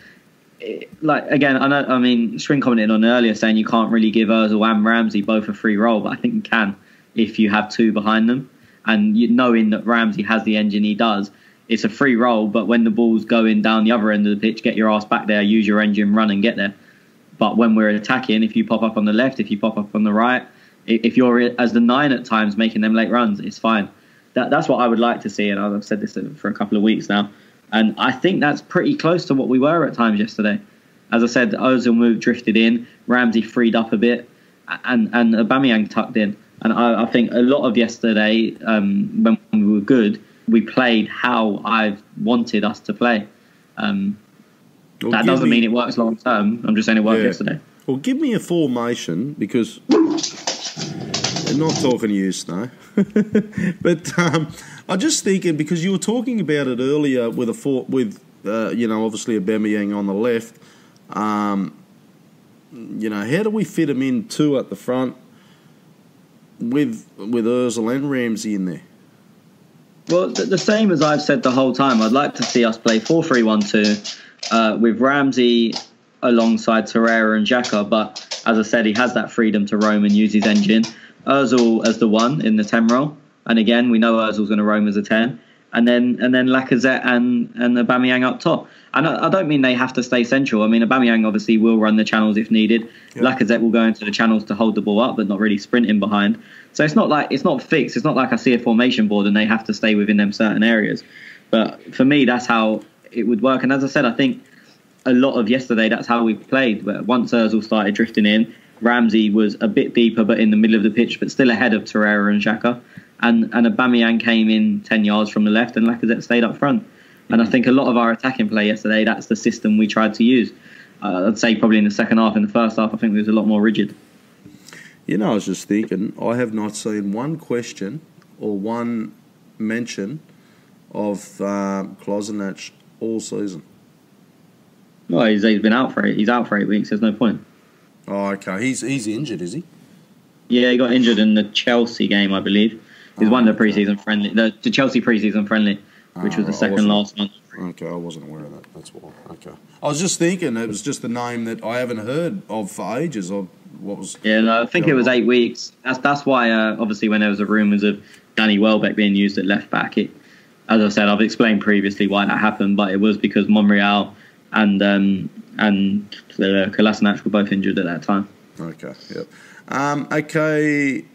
like, again, I mean, Schwinn commented on earlier saying you can't really give Ozil and Ramsey both a free role, but I think you can if you have two behind them. And knowing that Ramsey has the engine he does, it's a free role, but when the ball's going down the other end of the pitch, get your ass back there, use your engine, run and get there. But when we're attacking, if you pop up on the left, if you pop up on the right, if you're as the 9 at times making them late runs, it's fine. That's what I would like to see, and I've said this for a couple of weeks now. And I think that's pretty close to what we were at times yesterday. As I said, Ozil drifted in, Ramsey freed up a bit, and Aubameyang tucked in. And I think a lot of yesterday, when we were good, we played how I wanted us to play. That doesn't mean it works long term. I'm just saying it worked yesterday. Well, give me a formation, because I'm not talking to you, Snow. But I'm just thinking, because you were talking about it earlier with obviously Aubameyang on the left. How do we fit him in two at the front with Ozil and Ramsey in there? Well, the same as I've said the whole time. I'd like to see us play 4-3-1-2 with Ramsey alongside Torreira and Xhaka, but as I said, he has that freedom to roam and use his engine. Ozil as the 1 in the 10 role, and again we know Ozil's going to roam as a 10, and then Lacazette and Aubameyang up top. And I don't mean they have to stay central. I mean, Aubameyang obviously will run the channels if needed. Yep. Lacazette will go into the channels to hold the ball up, but not really sprinting behind. So it's not fixed. It's not like I see a formation board and they have to stay within them certain areas. But for me, that's how it would work. And as I said, I think a lot of yesterday, that's how we played. But once Ozil started drifting in, Ramsey was a bit deeper, but in the middle of the pitch, but still ahead of Torreira and Xhaka. And Aubameyang came in 10 yards from the left, and Lacazette stayed up front. And I think a lot of our attacking play yesterday, that's the system we tried to use. I'd say probably in the second half. In the first half, I think it was a lot more rigid. I was just thinking, I have not seen one question or one mention of Kolasinac all season. Well, he's been out for it. He's out for 8 weeks. There's no point. Oh, okay. He's injured, is he? Yeah, he got injured in the Chelsea game, I believe. He was one of the pre-season friendly, the Chelsea pre-season friendly, which was the second last one. Okay, I wasn't aware of that. That's why. Okay, I was just thinking it was just a name that I haven't heard of for ages. Or what was? Yeah, no, I think it was 8 weeks. That's why obviously when there was rumours of Danny Welbeck being used at left back, as I said, I've explained previously why that happened, but it was because Monreal and Kolasinac were both injured at that time. Okay, yep. Okay,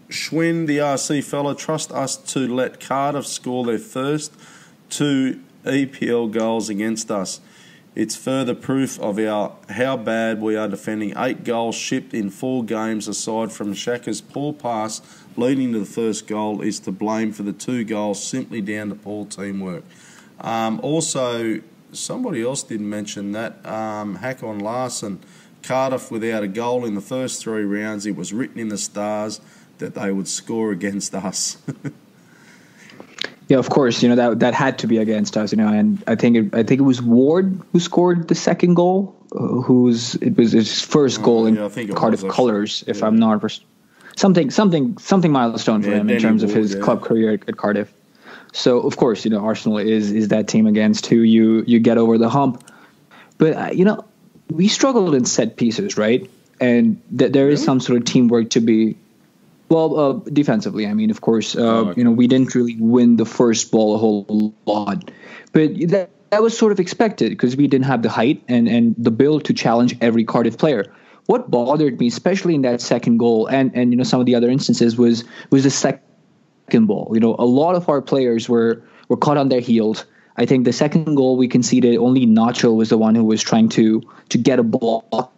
Schwinn, the RC fella, trust us to let Cardiff score their first 2 EPL goals against us. It's further proof of how bad we are defending. 8 goals shipped in 4 games, aside from Xhaka's poor pass leading to the first goal, is to blame for the 2 goals simply down to poor teamwork. Also, somebody else did mention that, Hakon Larsen, Cardiff without a goal in the first 3 rounds. It was written in the stars that they would score against us. Yeah, of course, that had to be against us, and I think it was Ward who scored the second goal, it was his first goal in Cardiff colours, if I'm not something milestone for him in terms of his club career at Cardiff. So of course, Arsenal is that team against who you get over the hump, but we struggled in set pieces, right? And there is some sort of teamwork to be. Well, defensively, I mean, of course, we didn't really win the first ball a whole lot, but that was sort of expected because we didn't have the height and the build to challenge every Cardiff player. What bothered me, especially in that second goal and some of the other instances, was the second ball. A lot of our players were caught on their heels. I think the second goal we conceded, only Nacho was the one who was trying to get a ball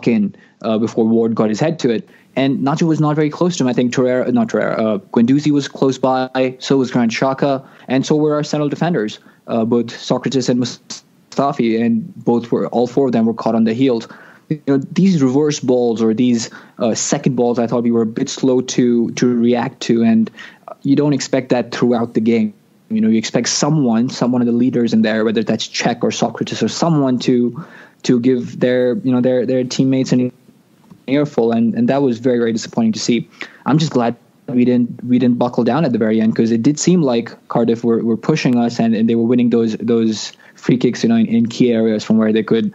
in before Ward got his head to it. And Nacho was not very close to him. I think Guendouzi was close by, so was Granit Xhaka, and so were our central defenders, both Socrates and Mustafi, and all 4 of them were caught on the heels. These reverse balls or these second balls, I thought we were a bit slow to react to, and you don't expect that throughout the game. You expect someone of the leaders in there, whether that's Cech or Socrates or someone to give their teammates an earful, and that was very, very disappointing to see. I'm just glad we didn't buckle down at the very end, because it did seem like Cardiff were pushing us and they were winning those free kicks in key areas from where they could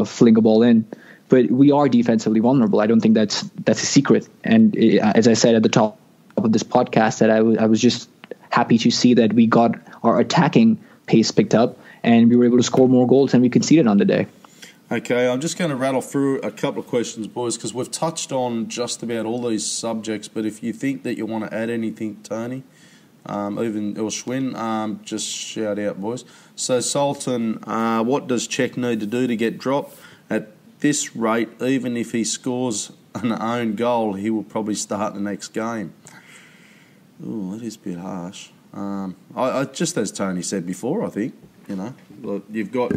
fling a ball in. But we are defensively vulnerable. I don't think that's a secret. And as I said at the top of this podcast, that I was just happy to see that we got our attacking pace picked up and we were able to score more goals than we conceded on the day. Okay, I'm just going to rattle through a couple of questions, boys, because we've touched on just about all these subjects, but if you think that you want to add anything, Tony, Even or Schwinn, just shout out, boys. So Sultan, what does Czech need to do to get dropped? At this rate, even if he scores an own goal, he will probably start the next game. Ooh, that is a bit harsh. I just as Tony said before, I think look, you've got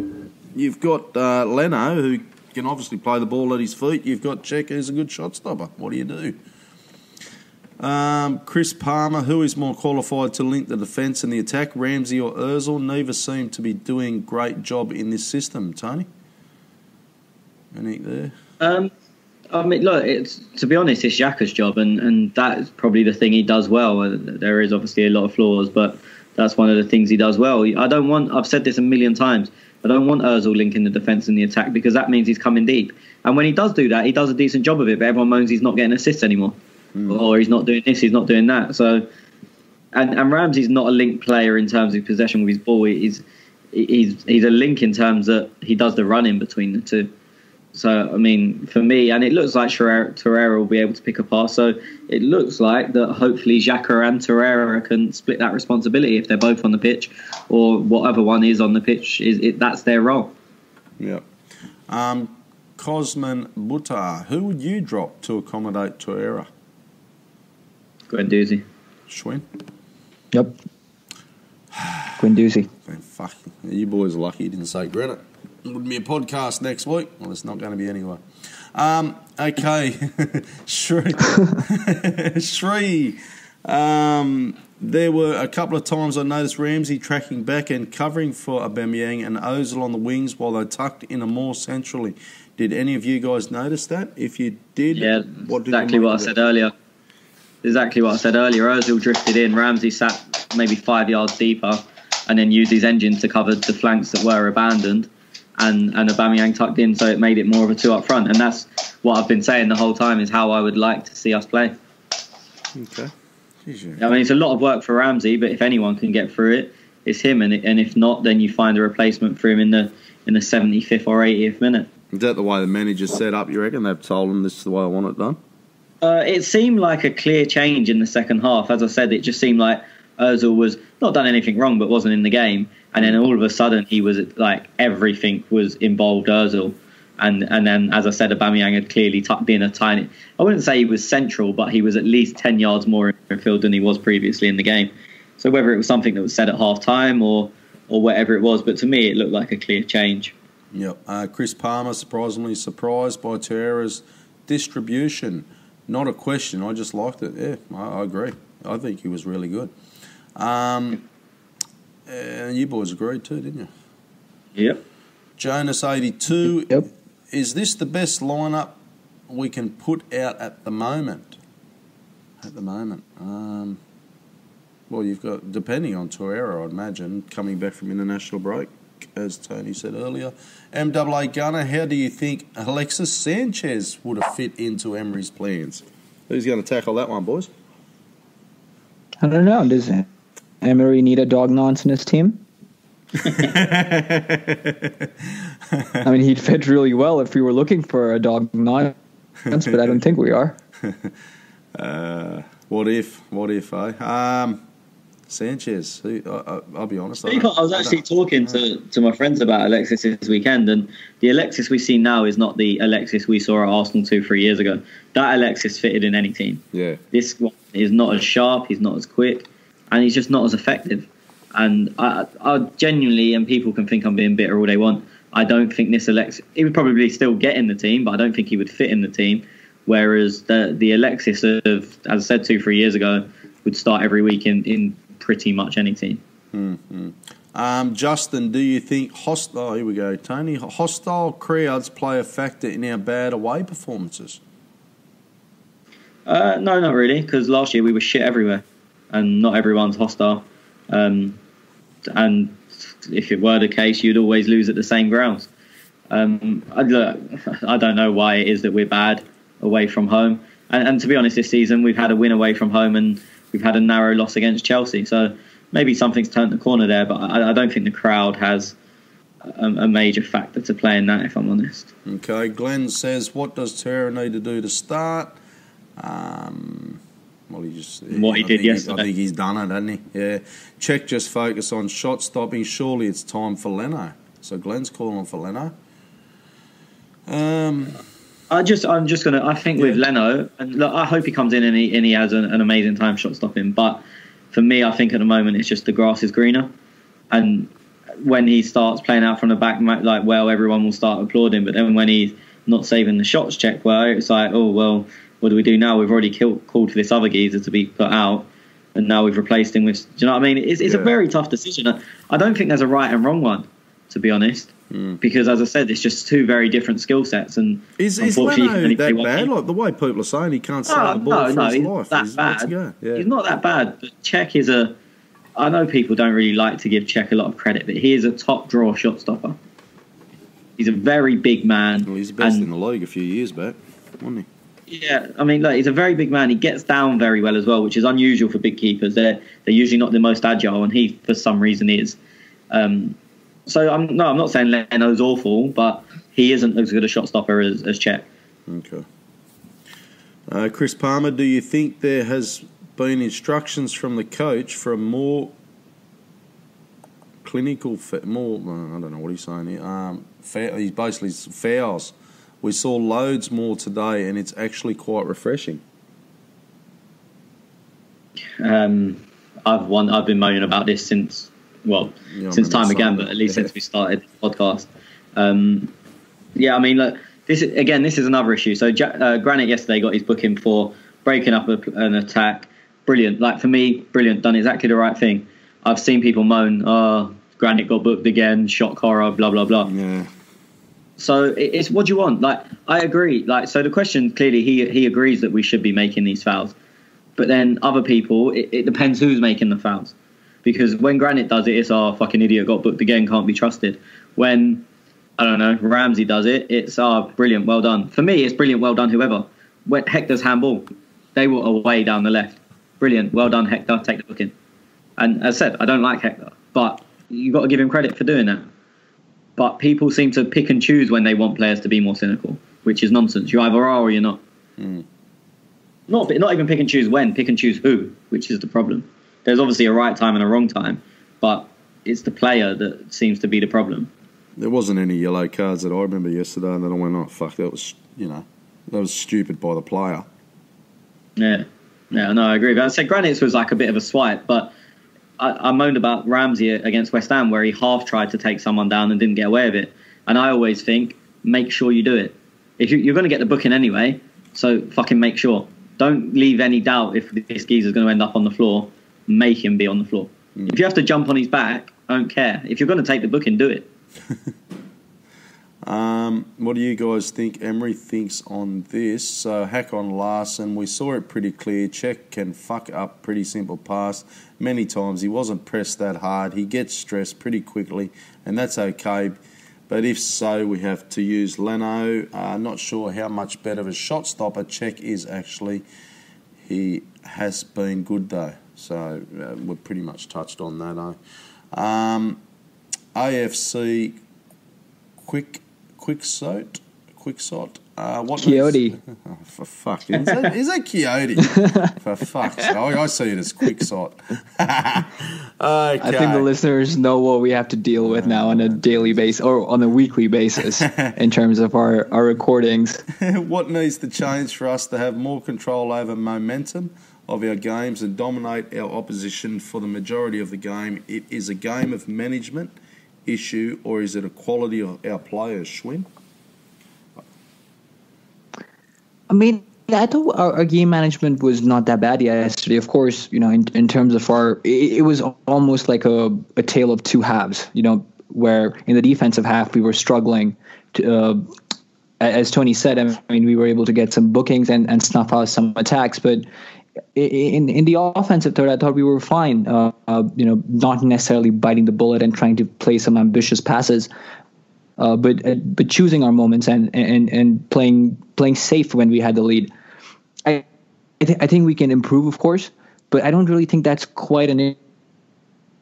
Leno, who can obviously play the ball at his feet. You've got Czech, who's a good shot stopper. What do you do? Chris Palmer, who is more qualified to link the defence and the attack, Ramsey or Ozil? Neither seem to be doing a great job in this system. Tony, anything there? I mean, look, to be honest, it's Xhaka's job, and that's probably the thing he does well. There is obviously a lot of flaws, but that's one of the things he does well. I've said this a million times, I don't want Ozil linking the defence and the attack, because that means he's coming deep. And when he does do that, he does a decent job of it, but everyone moans he's not getting assists anymore. Or he's not doing this, he's not doing that. So, and Ramsey's not a link player in terms of possession with his ball. He's a link in terms that he does the run in between the two. So, I mean, for me, and it looks like Torreira will be able to pick a pass. So it looks like that hopefully Xhaka and Torreira can split that responsibility if they're both on the pitch, or whatever one is on the pitch, that's their role. Yeah. Cosman Butar, who would you drop to accommodate Torreira? Guendouzi. Schwinn? Yep. Guendouzi. Fuck, you boys are lucky you didn't say Granite. It wouldn't be a podcast next week. Well, it's not going to be anyway. Okay. Shri. There were a couple of times I noticed Ramsey tracking back and covering for Aubameyang and Ozil on the wings while they tucked in more centrally. Did any of you guys notice that? If you did, exactly what I said earlier. Exactly what I said earlier. Ozil drifted in. Ramsey sat maybe 5 yards deeper and then used his engine to cover the flanks that were abandoned. And Aubameyang tucked in, so it made it more of a two up front. And that's what I've been saying the whole time, is how I would like to see us play. Okay. I mean, it's a lot of work for Ramsey, but if anyone can get through it, it's him. And if not, then you find a replacement for him in the 75th or 80th minute. Is that the way the manager's set up, you reckon? They've told him this is the way I want it done? It seemed like a clear change in the second half. As I said, it just seemed like Ozil was not done anything wrong, but wasn't in the game. And then all of a sudden, he was like, everything was involved Ozil. And then, as I said, Aubameyang had clearly tucked in a tiny... I wouldn't say he was central, but he was at least 10 yards more in field than he was previously in the game. So whether it was something that was said at half-time or whatever it was, but to me, it looked like a clear change. Yep. Chris Palmer, surprisingly surprised by Torreira's distribution. Not a question. I just liked it. Yeah, I agree. I think he was really good. And you boys agreed too, didn't you? Yep. Jonas82. Yep. Is this the best lineup we can put out at the moment? Well, you've got, depending on Torreira, I'd imagine, coming back from international break, as Tony said earlier. MAA Gunner, how do you think Alexis Sanchez would have fit into Emery's plans? Who's going to tackle that one, boys? I don't know. Does Emery need a dog nonce in his team? I mean, he'd fit really well if we were looking for a dog nonce, but I don't think we are. What if, eh? Sanchez, I'll be honest. I was actually talking to my friends about Alexis this weekend, and the Alexis we see now is not the Alexis we saw at Arsenal 2-3 years ago. That Alexis fitted in any team. Yeah. This one is not as sharp, he's not as quick, and he's just not as effective. And I genuinely, and people can think I'm being bitter all they want, I don't think this Alexis, he would probably still get in the team, but I don't think he would fit in the team. Whereas the Alexis of, as I said, 2-3 years ago, would start every week in pretty much any team. Mm-hmm. Justin, do you think here we go, Tony, hostile crowds play a factor in our bad away performances? No, not really, because last year we were shit everywhere, and not everyone's hostile. And if it were the case, you'd always lose at the same grounds. I don't know why it is that we're bad away from home. And to be honest, this season we've had a win away from home and we've had a narrow loss against Chelsea. So maybe something's turned the corner there, but I don't think the crowd has a major factor to play in that, if I'm honest. Okay, Glenn says, what does Torreira need to do to start? Well, he just What he did yesterday. I think he's done it, hasn't he? Yeah. Czech just focus on shot stopping. Surely it's time for Leno. So Glenn's calling for Leno. I'm just gonna. I think with Leno, and look, I hope he comes in and he has an amazing time shot stopping. But for me, I think at the moment it's just the grass is greener, and when he starts playing out from the back, like, well, everyone will start applauding. But then when he's not saving the shots check well, it's like, oh well, what do we do now? We've already called for this other geezer to be put out, and now we've replaced him with. Do you know what I mean? It's a very tough decision. I don't think there's a right and wrong one, to be honest. Because, as I said, it's just two very different skill sets. And is Leno that bad? Like the way people are saying, he can't save the ball for his life. That bad. Yeah. He's not that bad. But Czech is a. I know people don't really like to give Czech a lot of credit, but he is a top draw shot stopper. He's a very big man. Well, he's the best in the league a few years back, wasn't he? Yeah, I mean, look, he's a very big man. He gets down very well as well, which is unusual for big keepers. They're usually not the most agile, and he, for some reason, is. So I'm not saying Leno's awful, but he isn't as good a shot stopper as Chet. Okay. Chris Palmer, do you think there has been instructions from the coach for a more clinical, I don't know what he's saying here. He's basically fouls. We saw loads more today, and it's actually quite refreshing. I've been moaning about this since time again, but at least since we started the podcast. I mean, look, this is another issue. So Granit yesterday got his booking for breaking up an attack. Brilliant. Like, for me, brilliant. Done exactly the right thing. I've seen people moan, Granit got booked again, shock horror, blah, blah, blah. Yeah. So it's what do you want? Like, I agree. Like, so the question, clearly, he agrees that we should be making these fouls. But then other people, it depends who's making the fouls. Because when Granit does it, it's, fucking idiot, got booked again, can't be trusted. When, I don't know, Ramsey does it, it's, brilliant, well done. For me, it's brilliant, well done, whoever. When Hector's handball, they were away down the left. Brilliant, well done, Hector, take the booking. And as I said, I don't like Hector, but you've got to give him credit for doing that. But people seem to pick and choose when they want players to be more cynical, which is nonsense. You either are or you're not. Not even pick and choose when, pick and choose who, which is the problem. There's obviously a right time and a wrong time, but it's the player that seems to be the problem. There wasn't any yellow cards that I remember yesterday, and then I went, oh, fuck, that was stupid by the player. Yeah, no, I agree. But I'd say Granit's was like a bit of a swipe, but I moaned about Ramsey against West Ham where he half tried to take someone down and didn't get away with it. And I always think, make sure you do it. If you're going to get the booking anyway, so fucking make sure. Don't leave any doubt if this geezer's going to end up on the floor. Make him be on the floor. If you have to jump on his back, I don't care. If you're going to take the booking, do it. What do you guys think Emery thinks on this? So, hack on Larson. We saw it pretty clear. Czech can fuck up pretty simple pass many times. He wasn't pressed that hard. He gets stressed pretty quickly, and that's okay. But if so, we have to use Leno. Not sure how much better of a shot stopper Czech is actually. He has been good though. So we've pretty much touched on that. AFC Quicksot. What Coyote. Oh, for fuck. Is that Coyote? For fuck's sake. I see it as Quicksot. Okay. I think the listeners know what we have to deal with now on a daily basis or on a weekly basis in terms of our recordings. What needs to change for us to have more control over momentum of our games and dominate our opposition for the majority of the game? It is a game of management issue, or is it a quality of our players, Schwinn? I mean, I thought our game management was not that bad yesterday. Of course, in terms of it was almost like a tale of two halves, where in the defensive half we were struggling to, as Tony said, I mean, we were able to get some bookings and snuff out some attacks, but in the offensive third, I thought we were fine, not necessarily biting the bullet and trying to play some ambitious passes, but choosing our moments and playing safe when we had the lead. I think we can improve, of course, but I don't really think that's quite an issue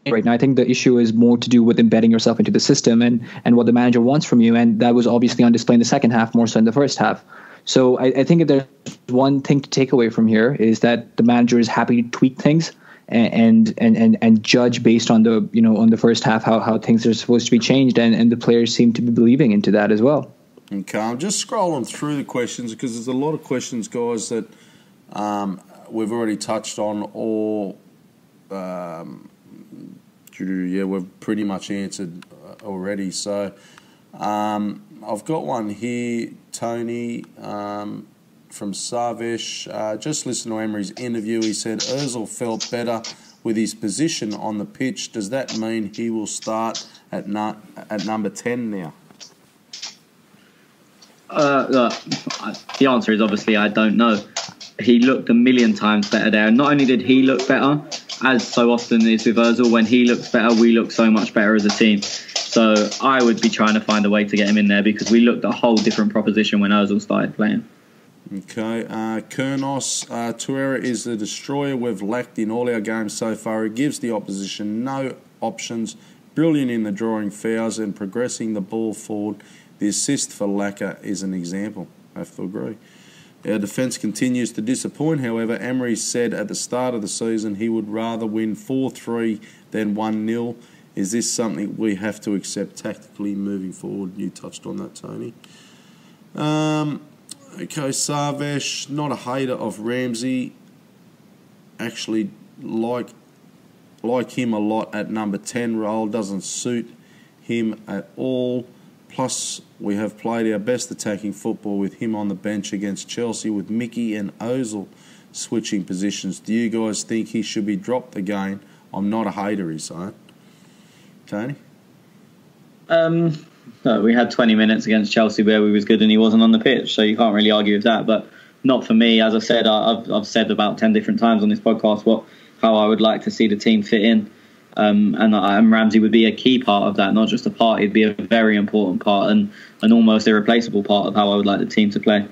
right now. I think the issue is more to do with embedding yourself into the system and what the manager wants from you, and that was obviously on display in the second half more so in the first half. So I think if there's one thing to take away from here is that the manager is happy to tweak things and judge based on the on the first half how things are supposed to be changed, and the players seem to be believing into that as well. Okay, I'm just scrolling through the questions because there's a lot of questions, guys, that we've already touched on, or we've pretty much answered already. So I've got one here, Tony, from Savesh. Just listen to Emery's interview. He said Ozil felt better with his position on the pitch. Does that mean he will start at number 10 now? Look, the answer is obviously I don't know. He looked a million times better there. Not only did he look better, as so often is with Ozil, when he looks better, we look so much better as a team. So I would be trying to find a way to get him in there because we looked a whole different proposition when Ozil started playing. Okay, Kurnos, Torreira is the destroyer we've lacked in all our games so far. He gives the opposition no options, brilliant in the drawing fouls and progressing the ball forward. The assist for Laka is an example. I have to agree. Our defence continues to disappoint. However, Emery said at the start of the season he would rather win 4-3 than 1-0. Is this something we have to accept tactically moving forward? You touched on that, Tony. Okay, Savesh, not a hater of Ramsey. Actually, like him a lot at number 10 role. Doesn't suit him at all. Plus, we have played our best attacking football with him on the bench against Chelsea with Mickey and Ozil switching positions. Do you guys think he should be dropped again? I'm not a hater, he's saying. Tony? No, we had 20 minutes against Chelsea where we was good and he wasn't on the pitch, so you can't really argue with that. But not for me. As I said, I've said about 10 different times on this podcast how I would like to see the team fit in. And Ramsey would be a key part of that, not just a part. He'd be a very important part and an almost irreplaceable part of how I would like the team to play.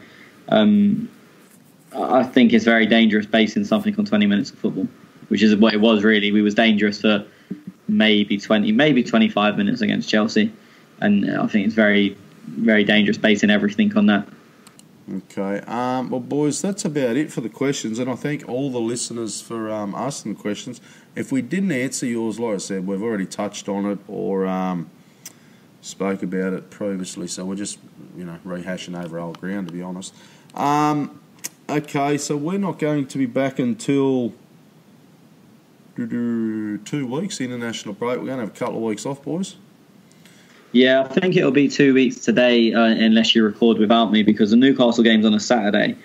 I think it's very dangerous basing something on 20 minutes of football, which is what it was really. We was dangerous for maybe 20, maybe 25 minutes against Chelsea. And I think it's very, very dangerous basing everything on that. Okay. Well, boys, that's about it for the questions. And I thank all the listeners for asking the questions. If we didn't answer yours, like I said, we've already touched on it or spoke about it previously. So we're just, rehashing over old ground, to be honest. Okay, so we're not going to be back until 2 weeks, international break. We're going to have a couple of weeks off, boys. Yeah, I think it'll be 2 weeks today unless you record without me because the Newcastle game's on a Saturday,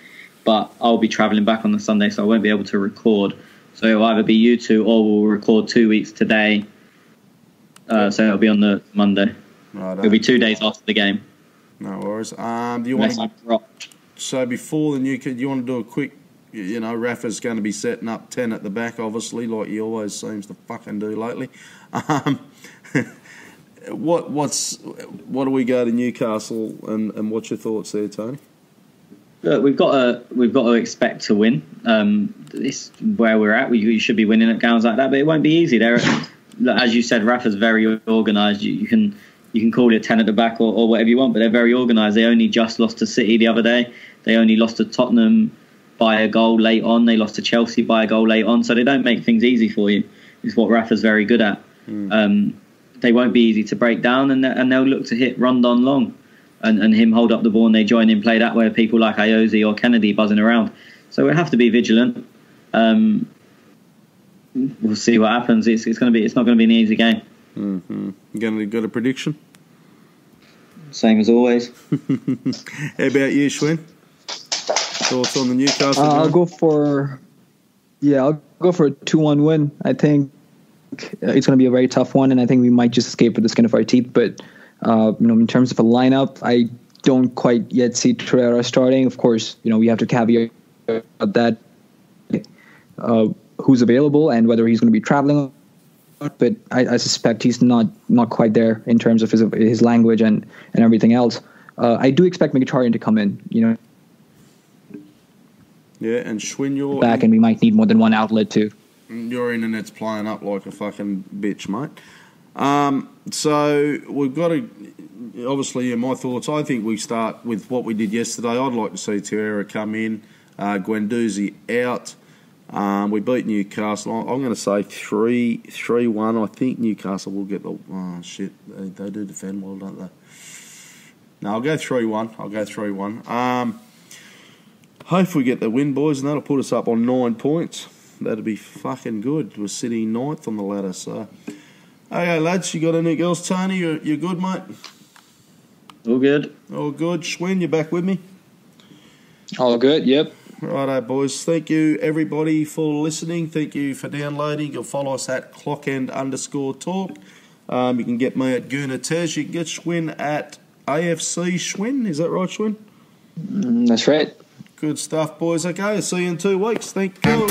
but I'll be travelling back on the Sunday, so I won't be able to record. So it'll either be you two or we'll record 2 weeks today. So it'll be on the Monday. Right, it'll be 2 days after the game. No worries. Do you want to? So before the do you want to do a quick? Rafa's going to be setting up 10 at the back, obviously, like he always seems to fucking do lately. What do we go to Newcastle and what's your thoughts there, Tony? Look, we've got to expect to win. It's where we're at. You should be winning at games like that, but it won't be easy. As you said, Rafa's very organised. You can call it 10 at the back or whatever you want, but they're very organised. They only just lost to City the other day. They only lost to Tottenham by a goal late on. They lost to Chelsea by a goal late on. So they don't make things easy for you. It's what Rafa's very good at. They won't be easy to break down, and they'll look to hit Rondon long and him hold up the ball and they join in play that way with people like Ayoze or Kennedy buzzing around. So we'll have to be vigilant. We'll see what happens. It's not going to be an easy game. Mm-hmm. You got a prediction? Same as always. How about you, Schwinn? Thoughts on the Newcastle game? I'll go for a 2-1 win. I think it's going to be a very tough one, and I think we might just escape with the skin of our teeth. But in terms of a lineup, I don't quite yet see Torreira starting. Of course, we have to caveat that who's available and whether he's going to be traveling. But I suspect he's not quite there in terms of his language and everything else. I do expect Mkhitaryan to come in. Yeah, and Schwinn, you're back, and we might need more than one outlet too. Your internet's playing up like a fucking bitch, mate. So we've got to, obviously, my thoughts, I think we start with what we did yesterday. I'd like to see Terrera come in, Guendouzi out. We beat Newcastle. I'm going to say 3-1. I think Newcastle will get the... Oh, shit. They do defend well, don't they? No, I'll go 3-1. Hopefully we get the win, boys, and that'll put us up on 9 points. That'd be fucking good. We're sitting 9th on the ladder, so... Okay, lads, you got anything else, Tony? You good, mate? All good. All good. Schwinn, you back with me? All good, yep. Righto, boys. Thank you, everybody, for listening. Thank you for downloading. You'll follow us at clockend_talk. You can get me at Gunatez. You can get Schwinn at AFC Schwinn. Is that right, Schwinn? That's right. Good stuff, boys. Okay, see you in 2 weeks. Thank you.